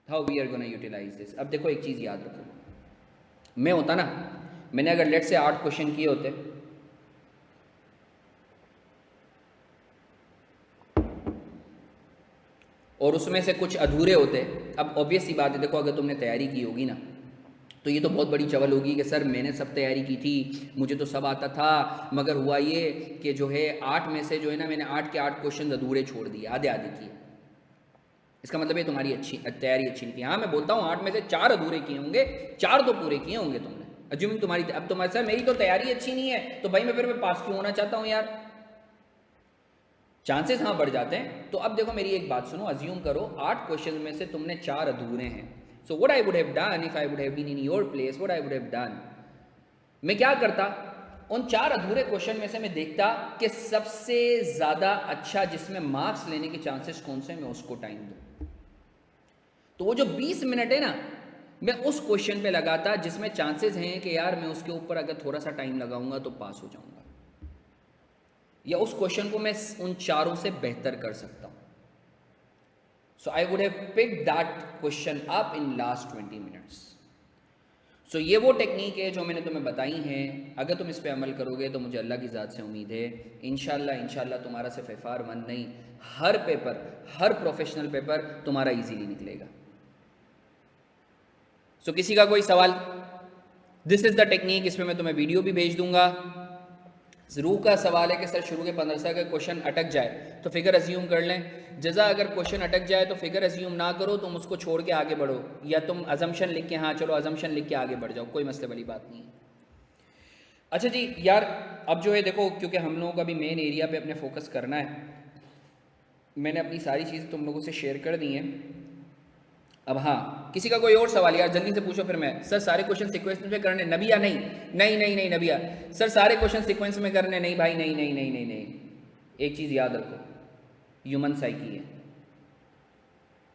[SPEAKER 1] how we are gonna utilise this. अब देखो एक चीज़ याद रखो, मैं होता ना, मैंने अगर लेट से 8 क्वेश्चन किए होते और उसमें से कुछ अधूरे होते, अब ऑब्वियस सी बात है, देखो अगर तुमने तैयारी की होगी ना तो ये तो बहुत बड़ी चवल होगी कि सर मैंने सब तैयारी की थी, मुझे तो सब आता था, मगर हुआ ये कि जो है 8 में से जो है ना मैंने 8 के 8 क्वेश्चन अधूरे छोड़ दिए, आधे आधे किए। इसका मतलब ये तुम्हारी तैयारी अच्छी नहीं थी। हाँ मैं बोलता हूँ 8 में से 4 अधूरे किए होंगे, 4 तो पूरे किए होंगे तुमने। अज्यूमिंग तुम्हारी, अब तुम्हारे सर मेरी तो तैयारी अच्छी नहीं है तो भाई मैं फिर पास क्यों होना चाहता हूँ यार? चांसेस हाँ बढ़ जाते हैं। तो अब देखो मेरी एक बात सुनो, अज्यूम करो 8 क्वेश्चन में से तुमने 4 अधूरे हैं। So what I would have done if I would have been in your place, what I would have done, मैं क्या करता, उन 4 अधूरे क्वेश्चन में से मैं देखता कि सबसे ज्यादा अच्छा जिसमें मार्क्स लेने के चांसेस कौन से, मैं उसको टाइम दूं। तो वो जो 20 मिनट है ना, मैं उस क्वेश्चन पे लगाता जिसमें चांसेस हैं कि यार मैं उसके ऊपर अगर थोड़ा सा टाइम लगाऊंगा तो पास हो जाऊंगा, या उस क्वेश्चन को मैं उन 4 से बेहतर कर सकता हूं। So I would have picked that question up in last 20 minutes. सो ये वो टेक्निक है जो मैंने तुम्हें बताई है, अगर तुम इस पे अमल करोगे तो मुझे अल्लाह की ज़ात से उम्मीद है इंशाल्लाह तुम्हारा सिर्फ FR1 नहीं, हर पेपर, हर प्रोफेशनल पेपर तुम्हारा इजीली निकलेगा। सो किसी का कोई सवाल? दिस इज़ द टेक्निक, इस पर मैं तुम्हें वीडियो भी भेज दूंगा। रूह का सवाल है कि सर शुरू के 15 से अगर क्वेश्चन अटक जाए तो फिगर अज्यूम कर लें। जज़ा अगर क्वेश्चन अटक जाए तो फिगर अज्यूम ना करो, तुम उसको छोड़ के आगे बढ़ो, या तुम अजम्पशन लिख के, हाँ चलो अजम्पशन लिख के आगे बढ़ जाओ, कोई मसले वाली बात नहीं है। अच्छा जी यार, अब जो है देखो, क्योंकि हम लोगों का भी मेन एरिया पे अपने फोकस करना है, मैंने अपनी सारी चीज़ तुम लोगों से शेयर कर दी हैं। अब हाँ, किसी का कोई और सवाल यार जल्दी से पूछो, फिर मैं सर सारे क्वेश्चन सीक्वेंस में करने, नबिया नहीं नहीं नहीं नहीं नबिया, सर सारे क्वेश्चन सीक्वेंस में करने, नहीं भाई नहीं नहीं नहीं नहीं नहीं। एक चीज़ याद रखो, ह्यूमन साइकी है,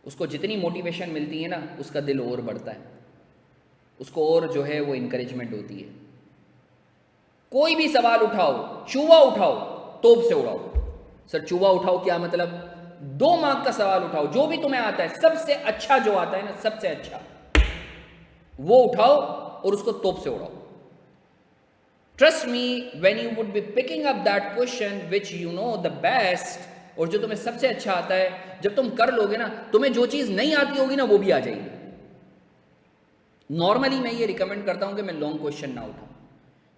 [SPEAKER 1] उसको जितनी मोटिवेशन मिलती है ना उसका दिल और बढ़ता है, उसको और जो है वो इनकरेजमेंट होती है। कोई भी सवाल उठाओ, चूहा उठाओ, तोप से उड़ाओ। सर चूहा उठाओ क्या मतलब? 2 मार्क का सवाल उठाओ, जो भी तुम्हें आता है, सबसे अच्छा जो आता है ना, सबसे अच्छा वो उठाओ और उसको तोप से उड़ाओ। Trust me, when you would be picking up that question which you know the best, और जो तुम्हें सबसे अच्छा आता है, जब तुम कर लोगे ना, तुम्हें जो चीज नहीं आती होगी ना वो भी आ जाएगी। नॉर्मली मैं ये रिकमेंड करता हूं कि मैं लॉन्ग क्वेश्चन ना उठाऊं,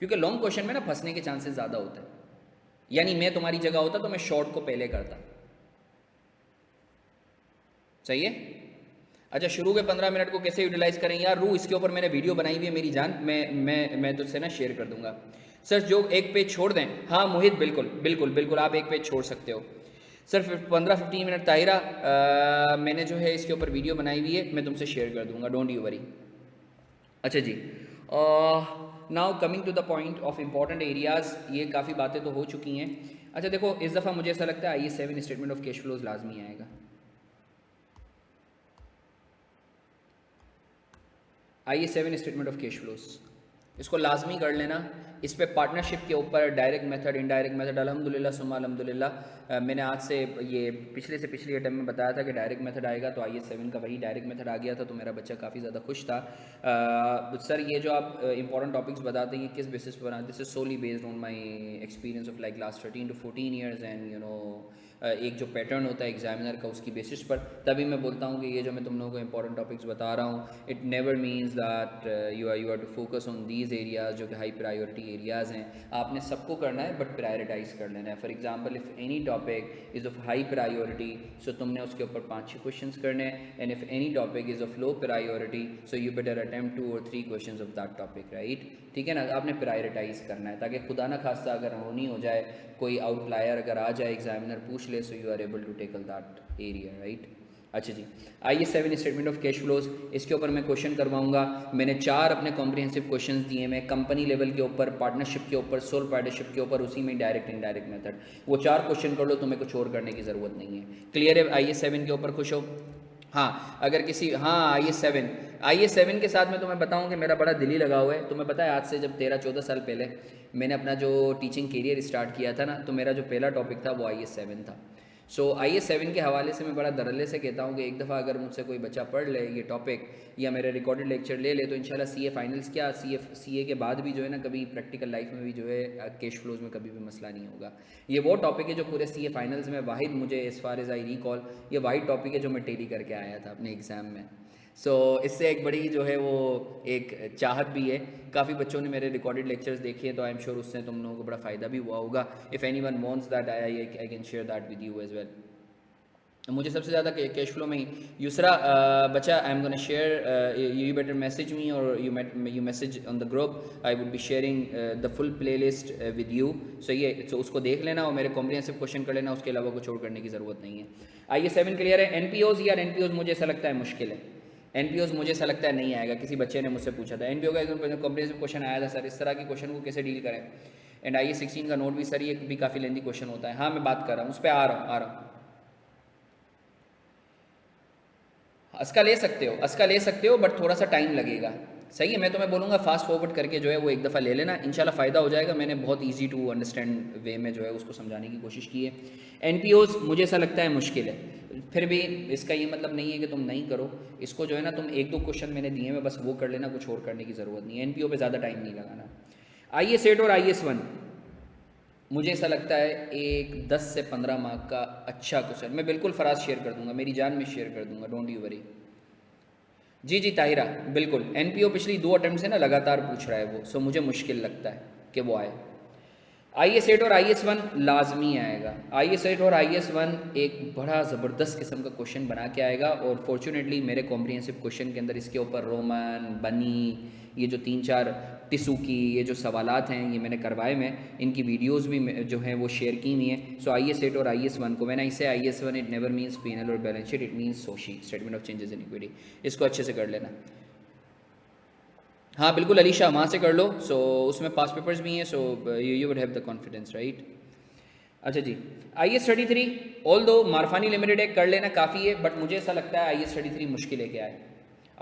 [SPEAKER 1] क्योंकि लॉन्ग क्वेश्चन में ना फंसने के चांसेस ज्यादा होते हैं। यानी मैं तुम्हारी जगह होता तो मैं शॉर्ट को पहले करता। सही है? अच्छा, शुरू के 15 मिनट को कैसे यूटिलाइज करें यार? रू इसके ऊपर मैंने वीडियो बनाई हुई है मेरी जान, मैं तुझसे ना शेयर कर दूंगा। सर जो एक पेज छोड़ दें, हाँ मोहित बिल्कुल बिल्कुल बिल्कुल आप एक पेज छोड़ सकते हो। सर 15-15 मिनट ताहिरा मैंने जो है इसके ऊपर वीडियो बनाई हुई है, मैं तुमसे शेयर कर दूंगा, डोंट यू वरी। अच्छा जी, now coming to the point of important areas, ये काफ़ी बातें तो हो चुकी हैं। अच्छा देखो, इस दफ़ा मुझे ऐसा लगता है IS 7 statement of cash flows लाजमी आएगा। IS 7 statement of cash flows, इसको लाजमी कर लेना। इस पे पार्टनरशिप के ऊपर डायरेक्ट मेथड, इनडायरेक्ट मेथड, अल्हम्दुलिल्लाह सुम्मा अल्हम्दुलिल्लाह, मैंने आज से ये पिछली अटैम्प में बताया था कि डायरेक्ट मेथड आएगा, तो IS 7 का वही डायरेक्ट मेथड आ गया था, तो मेरा बच्चा काफ़ी ज़्यादा खुश था। सर ये जो आप इंपॉर्टेंट टॉपिक्स बताते हैं किस बेसिस पर बनाते हैं? This is solely based on my experience of like last 13 to 14 years, and you know एक जो पैटर्न होता है एग्जामिनर का उसकी बेसिस पर, तभी मैं बोलता हूँ कि ये जो मैं तुम लोगों को इंपॉर्टेंट टॉपिक्स बता रहा हूँ, it never means that you are to focus on these areas जो कि हाई प्रायोरिटी एरियाज़ हैं। आपने सबको करना है बट प्रायोरिटाइज कर लेना है। For example, if any topic is of high priority, so तुमने उसके ऊपर 5-6 क्वेश्चन करने हैं, and if any topic is of low priority, so you better attempt 2 or 3 question of that topic, right? ठीक है ना, आपने प्रायोरिटाइज करना है ताकि खुदा ना खास्ता अगर होनी हो जाए, कोई आउटलायर अगर आ जाए, एग्जामिनर पूछ ले, so you are able to tackle that area, right? अच्छा जी, IS 7 statement of cash flows, इसके ऊपर मैं क्वेश्चन करवाऊंगा। मैंने 4 अपने कॉम्प्रिहेंसिव क्वेश्चंस दिए हैं, कंपनी लेवल के ऊपर, पार्टनरशिप के ऊपर, सोल पार्टनरशिप के ऊपर, उसी में डायरेक्ट इनडायरेक्ट मेथड। वो 4 क्वेश्चन कर लो, तुम्हें कुछ और करने की ज़रूरत नहीं है। क्लियर है? IS 7 के ऊपर खुश हो? हाँ, अगर किसी, हाँ IS 7 के साथ मैं तुम्हें बताऊं कि मेरा बड़ा दिली लगा हुआ है। तुम्हें पता है आज से जब 13-14 साल पहले मैंने अपना जो टीचिंग करियर स्टार्ट किया था ना, तो मेरा जो पहला टॉपिक था वो IS 7 था। सो IS 7 के हवाले से मैं बड़ा धड़ल्ले से कहता हूँ कि एक दफ़ा अगर मुझसे कोई बच्चा पढ़ ले ये टॉपिक या मेरे रिकॉर्डेड लेक्चर ले ले, तो इंशाल्लाह CA फाइनल्स क्या, CA के बाद भी जो है ना, कभी प्रैक्टिकल लाइफ में भी जो है कैश फ्लोज में कभी भी मसला नहीं होगा। ये वो टॉपिक है जो पूरे CA फाइनल्स में वाहिद, मुझे as far as I recall, ये वाहिद टॉपिक है जो मैं टेली करके आया था अपने एग्ज़ाम में। सो इससे एक बड़ी जो है वो एक चाहत भी है। काफ़ी बच्चों ने मेरे रिकॉर्डेड लेक्चर्स देखे हैं, तो आई एम श्योर उससे तुम लोगों को बड़ा फ़ायदा भी हुआ होगा। If anyone wants that I can share that with you as well. मुझे सबसे ज़्यादा कैश फ्लो में ही यूसरा बचा, I am gonna share, you better message me और you message on the group, I would be sharing the full playlist with you. सही है, तो उसको देख लेना और मेरे कॉम्प्रिहेंसिव क्वेश्चन कर लेना, उसके अलावा कुछ और करने की ज़रूरत नहीं है। IS 7 क्लियर है? NPOs, यार NPOs मुझे ऐसा लगता है मुश्किल है। NPOs मुझे ऐसा लगता है नहीं आएगा। किसी बच्चे ने मुझसे पूछा था NPO का एक कॉम्प्रिहेंसिव क्वेश्चन आया था, सर इस तरह के क्वेश्चन को कैसे डील करें, एंड IS 16 का नोट भी सर ये भी काफ़ी लेंदी क्वेश्चन होता है। हाँ मैं बात कर रहा हूँ, उस पर आ रहा हूँ। अस्का ले सकते हो बट थोड़ा सा टाइम लगेगा। सही है, मैं तुम्हें बोलूँगा फास्ट फॉरवर्ड करके जो है वो एक दफ़ा ले लेना, इंशाल्लाह फ़ायदा हो जाएगा। मैंने बहुत इजी टू अंडरस्टैंड वे में जो है उसको समझाने की कोशिश की है। NPOs मुझे ऐसा लगता है मुश्किल है, फिर भी इसका ये मतलब नहीं है कि तुम नहीं करो इसको, जो है ना तुम 1-2 क्वेश्चन मैंने दिए हैं बस वो कर लेना, कुछ और करने की ज़रूरत नहीं है। NPO पे ज़्यादा टाइम नहीं लगाना। IS 8 और IS 1 मुझे ऐसा लगता है एक 10 से 15 मार्क का अच्छा क्वेश्चन, मैं बिल्कुल फराज शेयर कर दूंगा, मेरी जान में शेयर कर दूंगा, डोंट यू वरी। जी ताहिरा, बिल्कुल NPO पिछली 2 अटैम्प्ट से ना लगातार पूछ रहा है वो, सो मुझे मुश्किल लगता है कि वो आए। IS 8 और IS 1 लाजमी आएगा। IS 8 और IS 1 एक बड़ा ज़बरदस्त किस्म का क्वेश्चन बना के आएगा, और फॉर्चुनेटली मेरे कॉम्प्रिहेंसिव क्वेश्चन के अंदर इसके ऊपर रोमन, बनी, ये जो 3-4 टिसू की ये जो सवालात हैं ये मैंने करवाए, मैं इनकी वीडियोस भी जो हैं वो शेयर की हुई हैं। सो IS 8 और IS 1 को मैंने इसे IS 1 it never means P and L और balance sheet, it means SOCIE, statement of changes in equity. इसको अच्छे से कर लेना। हाँ बिल्कुल अलीशा, वहाँ से कर लो। सो उसमें पास पेपर्स भी हैं, so you would have the confidence, right? अच्छा जी, IS 33 ऑल दो मारफानी लिमिटेड है, कर लेना काफ़ी है, बट मुझे ऐसा लगता है IS 33 मुश्किल है। क्या है?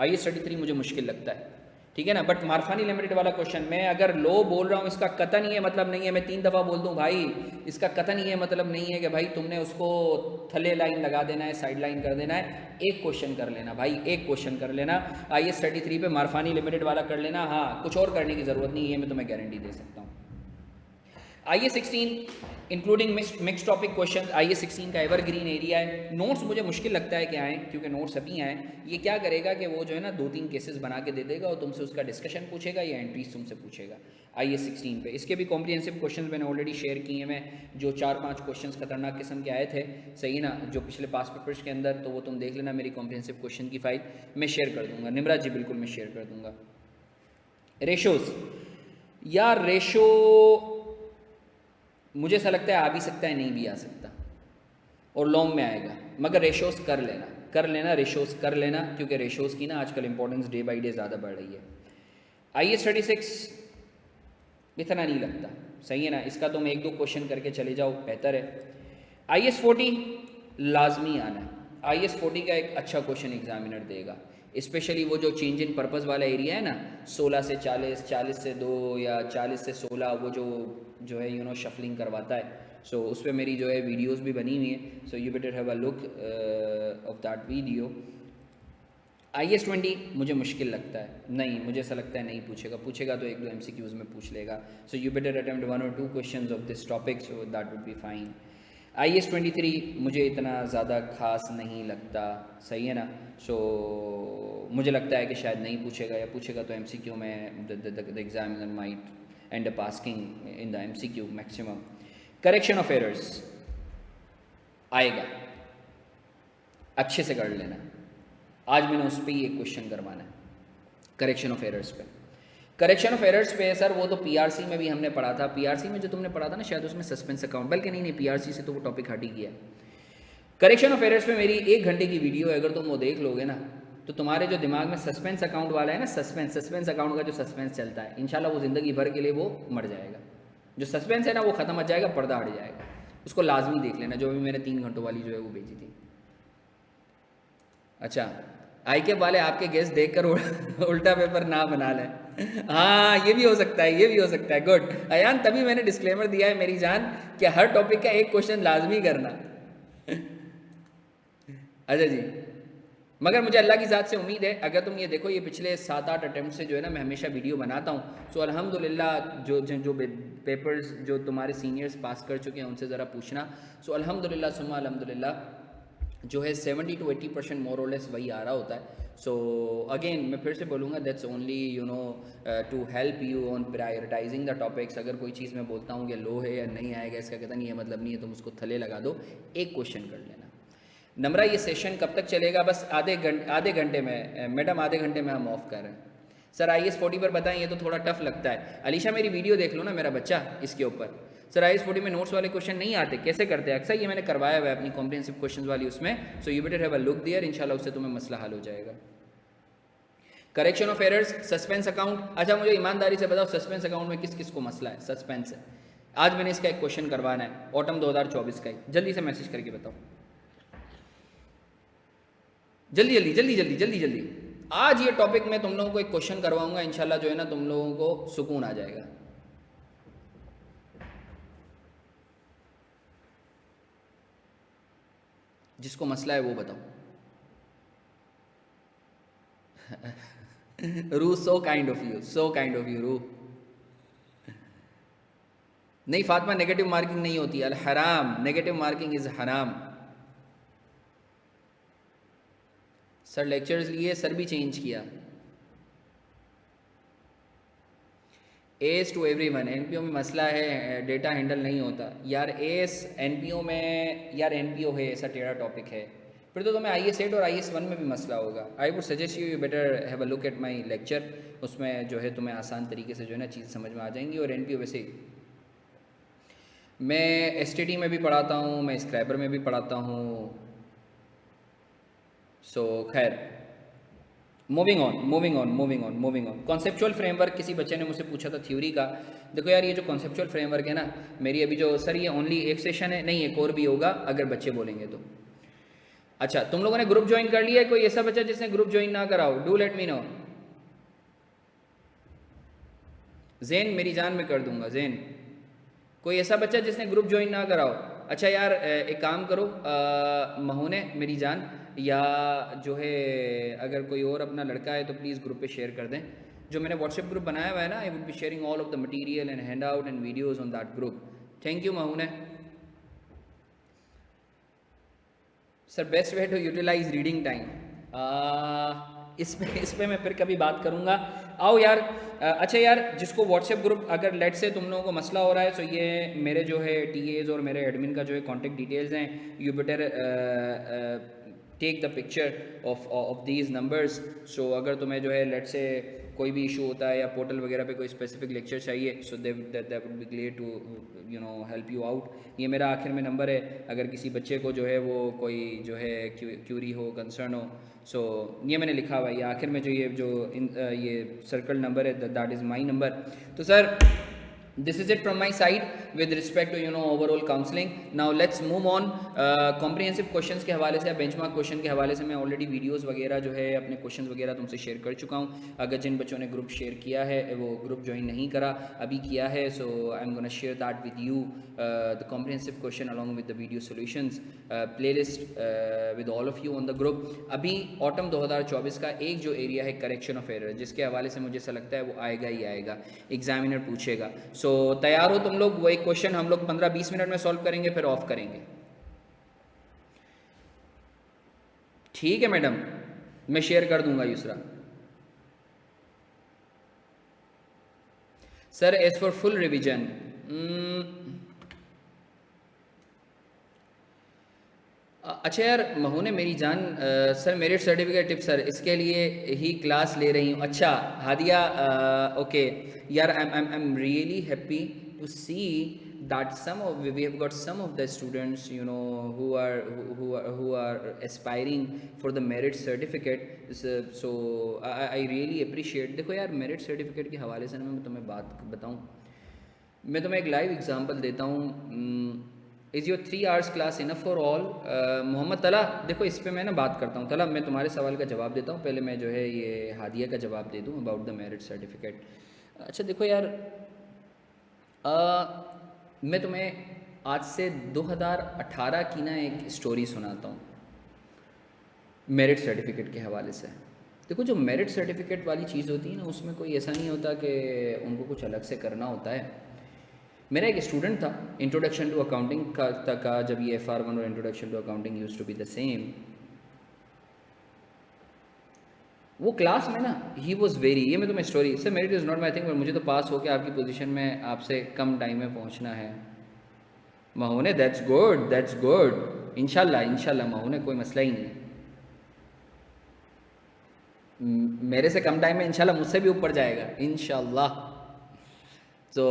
[SPEAKER 1] IS 33 मुझे मुश्किल लगता है, ठीक है ना, बट मारफानी लिमिटेड वाला क्वेश्चन मैं अगर लो बोल रहा हूँ, इसका कतन ये मतलब नहीं है, मैं 3 दफ़ा बोल दूँ भाई, इसका कतन ये मतलब नहीं है कि भाई तुमने उसको थले लाइन लगा देना है, साइड लाइन कर देना है। एक क्वेश्चन कर लेना भाई, एक क्वेश्चन कर लेना IS 33 पे मारफानी लिमिटेड वाला कर लेना। हाँ, कुछ और करने की ज़रूरत नहीं है, मैं तुम्हें गारंटी दे सकता हूँ। IS 16 including mix topic question, IS 16 का एवरग्रीन एरिया है। नोट्स मुझे मुश्किल लगता है कि आएँ, क्योंकि नोट्स अभी आएँ। ये क्या करेगा कि वो जो है ना 2-3 केसेस बना के दे देगा और तुमसे उसका डिस्कशन पूछेगा या एंट्रीज तुमसे पूछेगा IS 16 पे। इसके भी कॉम्प्रिहेंसिव क्वेश्चन मैंने ऑलरेडी शेयर किए हैं, मैं जो 4-5 क्वेश्चन खतरनाक किस्म के आए थे, सही ना, जो पिछले पास पेपर्स के अंदर, तो वो तुम देख लेना, मेरी कॉम्प्रिहेंसिव क्वेश्चन की फाइल मैं शेयर कर दूँगा। निमरा जी बिल्कुल मैं शेयर कर दूँगा। रेशोज़, यार रेशो मुझे ऐसा लगता है आ भी सकता है, नहीं भी आ सकता, और लॉन्ग में आएगा, मगर रेशोज़ कर लेना रेशोज़ कर लेना, क्योंकि रेशोज़ की ना आजकल इंपॉर्टेंस डे बाई डे ज़्यादा बढ़ रही है। IS 36 इतना नहीं लगता, सही है ना, इसका तुम एक दो क्वेश्चन करके चले जाओ, बेहतर है। IS 40 लाजमी आना है, IS 40 का एक अच्छा क्वेश्चन एग्जामिनर देगा, स्पेशली वो जो चेंज इन पर्पस वाला एरिया है ना, 16 से 40, 40 से 2 या 40 से 16, वो जो है शफलिंग करवाता है। सो उस पर मेरी जो है वीडियोस भी बनी हुई है, सो you better have a look of that video. IS 20 मुझे मुश्किल लगता है, नहीं मुझे ऐसा लगता है नहीं पूछेगा तो एक दो MCQs में पूछ लेगा, सो you better attempt 1 or 2 questions of this topic, so that would be fine. IS 23 मुझे इतना ज़्यादा खास नहीं लगता, सही है ना, सो मुझे लगता है कि शायद नहीं पूछेगा, या पूछेगा तो MCQ में the examiner might and up asking in the MCQ maximum. Correction of errors आएगा, अच्छे से कर लेना, आज मैंने उस पर ही एक क्वेश्चन करवाना है, करेक्शन ऑफ एरर्स पे। करेक्शन ऑफ एरर्स पे सर वो तो PRC में भी हमने पढ़ा था, PRC में जो तुमने पढ़ा था ना शायद उसमें सस्पेंस अकाउंट, बल्कि नहीं PRC से तो वो टॉपिक हट ही गया। करेक्शन ऑफ एरर्स पे मेरी 1 घंटे की वीडियो है, अगर तुम वो देख लोगे ना तो तुम्हारे जो दिमाग में सस्पेंस अकाउंट वाला है ना, सस्पेंस अकाउंट का जो सस्पेंस चलता है, इंशाल्लाह वो ज़िंदगी भर के लिए वो मर जाएगा। जो सस्पेंस है ना वो ख़त्म हो जाएगा, पर्दा हट जाएगा, उसको लाजमी देख लेना, जो भी मैंने 3 घंटों वाली जो है वो भेजी थी। अच्छा, IQ वाले आपके गेस्ट देखकर उल्टा पेपर ना बना लें, हाँ ये भी हो सकता है, गुड अयान, तभी मैंने डिस्क्लेमर दिया है मेरी जान कि हर टॉपिक का एक क्वेश्चन लाजमी करना। अच्छा जी, मगर मुझे अल्लाह की ज़ात से उम्मीद है, अगर तुम ये देखो ये पिछले 7-8 अटैम्प्ट से जो है ना मैं हमेशा वीडियो बनाता हूँ, सो अल्हम्दुलिल्लाह जो पेपर्स जो तुम्हारे सीनियर्स पास कर चुके हैं उनसे ज़रा पूछना, सो अल्हम्दुलिल्लाह सुम्मा अल्हम्दुलिल्लाह जो है 70 to 80% मोर और लेस वही आ रहा होता है। सो अगेन मैं फिर से बोलूँगा, that's only to help you on prioritising the topics. अगर कोई चीज़ मैं बोलता हूँ कि लो है या नहीं आएगा, इसका कहता नहीं है मतलब नहीं है, तुम उसको थले लगा दो, एक क्वेश्चन कर लेना। नम्रा ये सेशन कब तक चलेगा? बस आधे घंटे में मैडम, आधे घंटे में हम ऑफ कर रहे हैं। सर IS 40 पर बताएं, ये तो थोड़ा टफ लगता है। अलीशा मेरी वीडियो देख लो ना मेरा बच्चा इसके ऊपर। सर IS 40 में नोट्स वाले क्वेश्चन नहीं आते, कैसे करते हैं? अक्सर ये मैंने करवाया हुआ है अपनी कॉम्प्रिहेंसिव क्वेश्चन वाली उसमें, so you better have a look there, इंशाल्लाह उससे तुम्हें मसला हल हो जाएगा। Correction of errors, suspense account. अच्छा मुझे ईमानदारी से बताओ सस्पेंस अकाउंट में किस किस को मसला है? सस्पेंस है, आज मैंने इसका एक क्वेश्चन करवाना है, ऑटम 2024 का ही, जल्दी से मैसेज करके बताओ, जल्दी। आज ये टॉपिक में तुम लोगों को एक क्वेश्चन करवाऊंगा, इंशाल्लाह जो है ना तुम लोगों को सुकून आ जाएगा। जिसको मसला है वो बताओ। रू, सो काइंड ऑफ यू रू। नहीं फातिमा, नेगेटिव मार्किंग नहीं होती, अल हराम, नेगेटिव मार्किंग इज हराम। सर लेक्चर्स लिए, सर भी चेंज किया। एस टू एवरीवन, NPO में मसला है, डेटा हैंडल नहीं होता यार। एस NPO में यार, NPO है ऐसा टेढ़ा टॉपिक है, फिर तो तुम्हें IS 8 और IS 1 में भी मसला होगा। I would suggest you better have a look at my lecture, उसमें जो है तुम्हें आसान तरीके से जो है ना चीज़ समझ में आ जाएंगी। और NPO वैसे मैं STD में भी पढ़ाता हूँ, मैं स्क्रैबर में भी पढ़ाता हूँ। सो खैर, मूविंग ऑन। कॉन्सेप्चुअल फ्रेमवर्क, किसी बच्चे ने मुझसे पूछा था थ्योरी का। देखो यार, ये जो कॉन्सेप्चुअल फ्रेमवर्क है ना, मेरी अभी जो सर ये ओनली एक सेशन है, नहीं एक और भी होगा अगर बच्चे बोलेंगे तो। अच्छा, तुम लोगों ने ग्रुप ज्वाइन कर लिया है? कोई ऐसा बच्चा जिसने ग्रुप ज्वाइन ना कराओ, do let me know. Jain मेरी जान में कर दूंगा, जैन। कोई ऐसा बच्चा जिसने ग्रुप ज्वाइन ना कराओ? अच्छा यार एक काम करो, महोने मेरी जान, या जो है अगर कोई और अपना लड़का है तो प्लीज़ ग्रुप पे शेयर कर दें। जो मैंने व्हाट्सएप ग्रुप बनाया हुआ है ना, I would be sharing all of the material and handout and videos on that group. Thank you महोने। Sir best way to utilize reading time, इस पे मैं फिर कभी बात करूँगा। आओ यार। अच्छा यार, जिसको व्हाट्सएप ग्रुप, अगर लेट से तुम लोगों को मसला हो रहा है, तो ये मेरे जो है TAs और मेरे एडमिन का जो है कॉन्टेक्ट डिटेल्स हैं, you better take the picture of these numbers. So अगर तुम्हें जो है लेट से कोई भी इशू होता है या पोर्टल वगैरह पे कोई स्पेसिफिक लेक्चर चाहिए, so that would be great to you know help you out. ये मेरा आखिर में नंबर है, अगर किसी बच्चे को जो है वो कोई जो है क्यूरी हो, कंसर्न हो, सो ये मैंने लिखा हुआ है, ये आखिर में जो ये सर्कल नंबर है, दैट इज़ माई नंबर। तो sir this is it from my side with respect to overall counseling. Now let's move on comprehensive questions के हवाले से या benchmark question के हवाले से मैं ऑलरेडी वीडियोस वगैरह जो है अपने क्वेश्चंस वगैरह तुमसे शेयर कर चुका हूँ। अगर जिन बच्चों ने ग्रुप शेयर किया है वो ग्रुप ज्वाइन नहीं करा, अभी किया है, so I am gonna share that with you the comprehensive question along with the video solutions playlist with all of you on the group. अभी ऑटम 2024 का एक जो एरिया है करेक्शन ऑफ एरर, जिसके हवाले से मुझे ऐसा लगता है वो आएगा ही आएगा, एग्जामिनर पूछेगा। सो तैयार हो तुम लोग? वो एक क्वेश्चन हम लोग 15-20 मिनट में सॉल्व करेंगे, फिर ऑफ करेंगे। ठीक है मैडम, मैं शेयर कर दूंगा Yusra. Sir as for full revision, अच्छा यार महू ने मेरी जान, sir merit certificate tip sir, इसके लिए ही क्लास ले रही हूँ। अच्छा हादिया, ओके यार, I am really happy to see that we have got some of the students who are aspiring for the merit certificate, so I really appreciate। देखो यार merit certificate के हवाले से मैं तुम्हें बात बताऊं, मैं तुम्हें एक लाइव एग्जांपल देता हूं। Is your 3 hours class enough for all? Mohammad Talha, देखो इस पे मैं ना बात करता हूँ। तला मैं तुम्हारे सवाल का जवाब देता हूँ, पहले मैं जो है ये हादिया का जवाब दे दूँ अबाउट द मेरिट सर्टिफिकेट। अच्छा देखो यार, मैं तुम्हें आज से 2018 की ना एक स्टोरी सुनाता हूँ मेरिट सर्टिफिकेट के हवाले से। देखो जो मेरिट सर्टिफिकेट वाली चीज़ होती है ना, उसमें कोई ऐसा नहीं होता कि उनको कुछ अलग से करना होता है। मेरा एक स्टूडेंट था, इंट्रोडक्शन टू अकाउंटिंग का जब ये FR1 और introduction to accounting used to be the same, वो क्लास में ना ही वॉज वेरी, ये मैं तुम्हें story, sir merit is not my thing, मुझे तो पास होकर आपकी पोजीशन में आपसे कम टाइम में पहुंचना है। महूने दैट्स गुड, इंशाल्लाह महूने, कोई मसला ही नहीं है, मेरे से कम टाइम में इंशाल्लाह मुझसे भी ऊपर जाएगा इंशाल्लाह। तो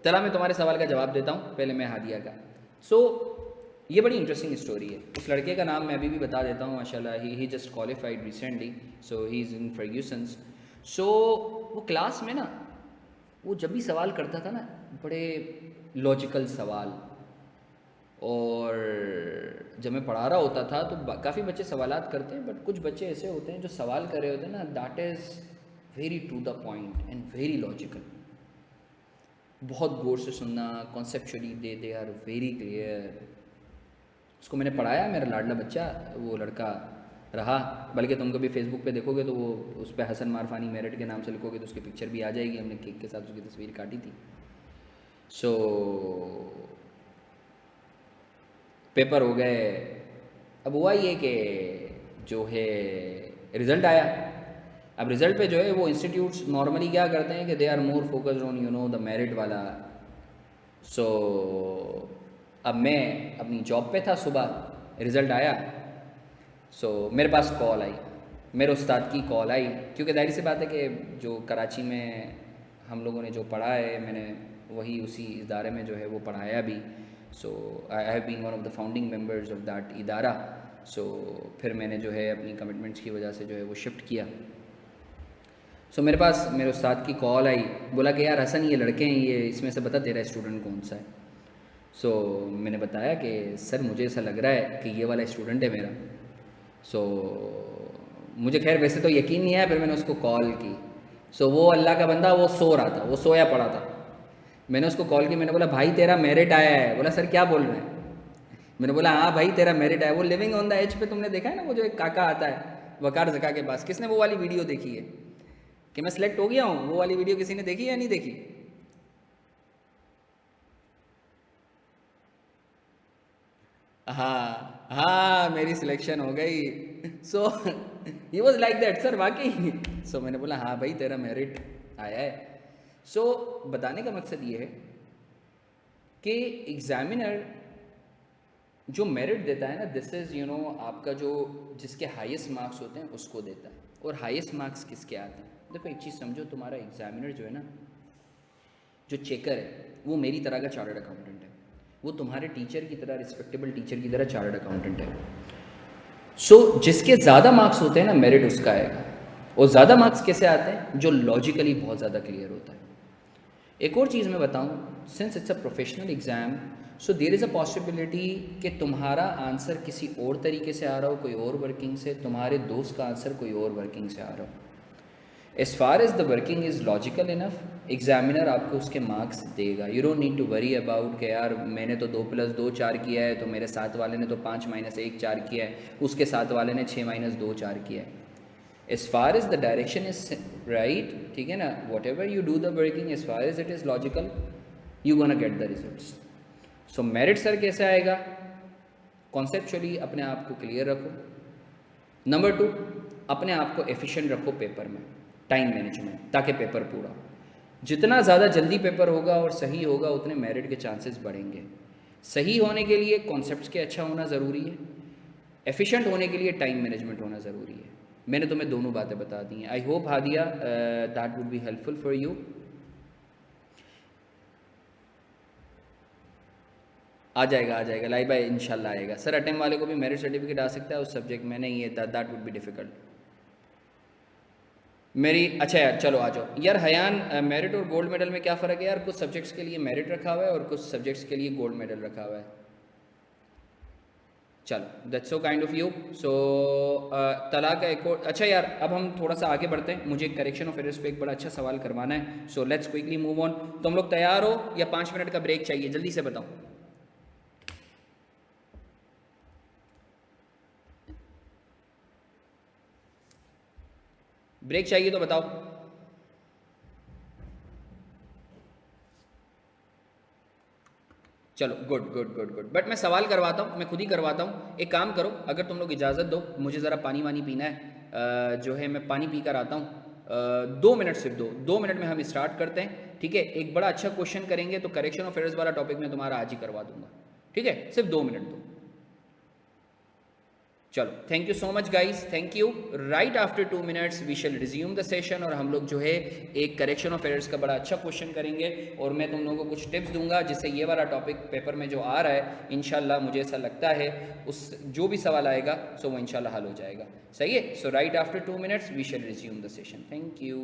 [SPEAKER 1] चला मैं तुम्हारे सवाल का जवाब देता हूँ, पहले मैं हादिया का। सो ये बड़ी इंटरेस्टिंग स्टोरी है। उस लड़के का नाम मैं अभी भी बता देता हूँ, माशाल्लाह he just qualified recently, so he is in Fergusons. सो वो क्लास में ना, वो जब भी सवाल करता था ना, बड़े लॉजिकल सवाल, और जब मैं पढ़ा रहा होता था तो काफ़ी बच्चे सवालात करते हैं, बट कुछ बच्चे ऐसे होते हैं जो सवाल कर रहे होते हैं ना, that is very to the point and very logical. बहुत गौर से सुनना, conceptually they are very clear. उसको मैंने पढ़ाया, मेरा लाडला बच्चा वो लड़का रहा, बल्कि तुम कभी फेसबुक पे देखोगे तो वो उस पर हसन मारफानी मेरिट के नाम से लिखोगे तो उसकी पिक्चर भी आ जाएगी, हमने केक के साथ उसकी तस्वीर काटी थी। सो पेपर हो गए, अब हुआ ये कि जो है रिज़ल्ट आया। अब रिज़ल्ट पे जो है वो इंस्टीट्यूट्स नॉर्मली क्या करते हैं कि they are more focused on the merit वाला। सो अब मैं अपनी जॉब पे था, सुबह रिज़ल्ट आया, सो मेरे पास कॉल आई, मेरे उस्ताद की कॉल आई, क्योंकि जाहिर सी बात है कि जो कराची में हम लोगों ने जो पढ़ा है, मैंने वही उसी इदारे में जो है वो पढ़ाया भी। So I have been one of the founding members of that इदारा। सो फिर मैंने जो है अपनी कमिटमेंट्स की वजह से जो है वो शिफ्ट किया। सो मेरे पास मेरे उस्ताद की कॉल आई, बोला कि यार हसन ये लड़के हैं, ये इसमें से बता तेरा स्टूडेंट कौन सा है। सो मैंने बताया कि सर मुझे ऐसा लग रहा है कि ये वाला स्टूडेंट है मेरा। सो मुझे खैर वैसे तो यकीन नहीं आया, फिर मैंने उसको कॉल की। सो वो अल्लाह का बंदा वो सो रहा था, वो सोया पड़ा था। मैंने उसको कॉल की, मैंने बोला भाई तेरा मेरिट आया है। बोला सर क्या बोल रहे हैं? मैंने बोला हाँ भाई तेरा मेरिट आया। वो लिविंग ऑन द एज पे तुमने देखा है ना, वो जो एक काका आता है वकार जका के पास, किसने वो वाली वीडियो देखी है कि मैं सिलेक्ट हो गया हूँ? वो वाली वीडियो किसी ने देखी या नहीं देखी? हाँ हाँ मेरी सिलेक्शन हो गई। So he was like that, sir वाकई। सो मैंने बोला हाँ भाई तेरा मेरिट आया है। सो बताने का मकसद ये है कि एग्जामिनर जो मेरिट देता है ना, दिस इज़ आपका जो जिसके हाईएस्ट मार्क्स होते हैं उसको देता है। और हाईएस्ट मार्क्स किसके आते हैं? देखो एक चीज़ समझो, तुम्हारा एग्जामिनर जो है ना, जो चेकर है, वो मेरी तरह का चार्टर्ड अकाउंटेंट है, वो तुम्हारे टीचर की तरह, रिस्पेक्टेबल टीचर की तरह चार्टर्ड अकाउंटेंट है। सो जिसके ज़्यादा मार्क्स होते हैं ना, मेरिट उसका आएगा। और ज़्यादा मार्क्स कैसे आते हैं? जो लॉजिकली बहुत ज़्यादा क्लियर होता है। एक और चीज़ मैं बताऊं, since it's a professional exam, so there is a possibility कि तुम्हारा आंसर किसी और तरीके से आ रहा हो, कोई और वर्किंग से, तुम्हारे दोस्त का आंसर कोई और वर्किंग से आ रहा हो। As far as the working is logical enough, examiner आपको उसके मार्क्स देगा। You don't need to worry about कि यार मैंने तो 2 + 2 4 किया है, तो मेरे साथ वाले ने तो 5 - 1 4 किया है, उसके साथ वाले ने 6 - 2 4 किया है। As far as the direction is right, ठीक है ना, whatever you do the working, as far as it is logical, you gonna get the results. So merit sir कैसे आएगा? कॉन्सेप्चुअली अपने आप को क्लियर रखो। नंबर 2, अपने आप को एफिशिएंट रखो पेपर में, टाइम मैनेजमेंट, ताकि पेपर पूरा, जितना ज़्यादा जल्दी पेपर होगा और सही होगा उतने मेरिट के चांसेस बढ़ेंगे। सही होने के लिए कॉन्सेप्ट्स के अच्छा होना ज़रूरी है, एफिशिएंट होने के लिए टाइम मैनेजमेंट होना ज़रूरी है। मैंने तुम्हें दोनों बातें बता दी हैं। I hope Hadia that would be helpful for you. आ जाएगा लाइव बाय इंशाल्लाह आएगा सर। अटेम्प वाले को भी मेरिट सर्टिफिकेट आ सकता है उस सब्जेक्ट में? नहीं है, दैट वुड बी डिफ़िकल्ट मेरी। अच्छा यार चलो आ जाओ यार। हयान, मेरिट और गोल्ड मेडल में क्या फ़र्क है यार? कुछ सब्जेक्ट्स के लिए मेरिट रखा हुआ है और कुछ सब्जेक्ट्स के लिए गोल्ड मेडल रखा हुआ है। चलो that's so kind of you. So तलाक का एक और, अच्छा यार अब हम थोड़ा सा आगे बढ़ते हैं, मुझे करेक्शन ऑफ एरर्स पे एक बड़ा अच्छा सवाल करवाना है। So let's quickly move on. तुम लोग तैयार हो या 5 मिनट का ब्रेक चाहिए? जल्दी से बताओ। ब्रेक चाहिए तो बताओ। चलो गुड। बट मैं सवाल करवाता हूँ, मैं खुद ही करवाता हूँ। एक काम करो, अगर तुम लोग इजाज़त दो, मुझे ज़रा पानी वानी पीना है। जो है मैं पानी पी कर आता हूँ। 2 मिनट, सिर्फ 2 मिनट में हम स्टार्ट करते हैं, ठीक है? एक बड़ा अच्छा क्वेश्चन करेंगे, तो करेक्शन ऑफ एरर्स वाला टॉपिक मैं तुम्हारा आज ही करवा दूंगा, ठीक है? सिर्फ 2 मिनट दो। चलो thank you so much guys, thank you. Right after 2 minutes we shall resume the session, और हम लोग जो है एक करेक्शन ऑफ एरर्स का बड़ा अच्छा क्वेश्चन करेंगे, और मैं तुम लोगों को कुछ टिप्स दूंगा जिससे ये वाला टॉपिक पेपर में जो आ रहा है इंशाल्लाह, मुझे ऐसा लगता है उस जो भी सवाल आएगा सो वो इंशाल्लाह हल हो जाएगा। सही है? So right after 2 minutes we shall resume the session. Thank you.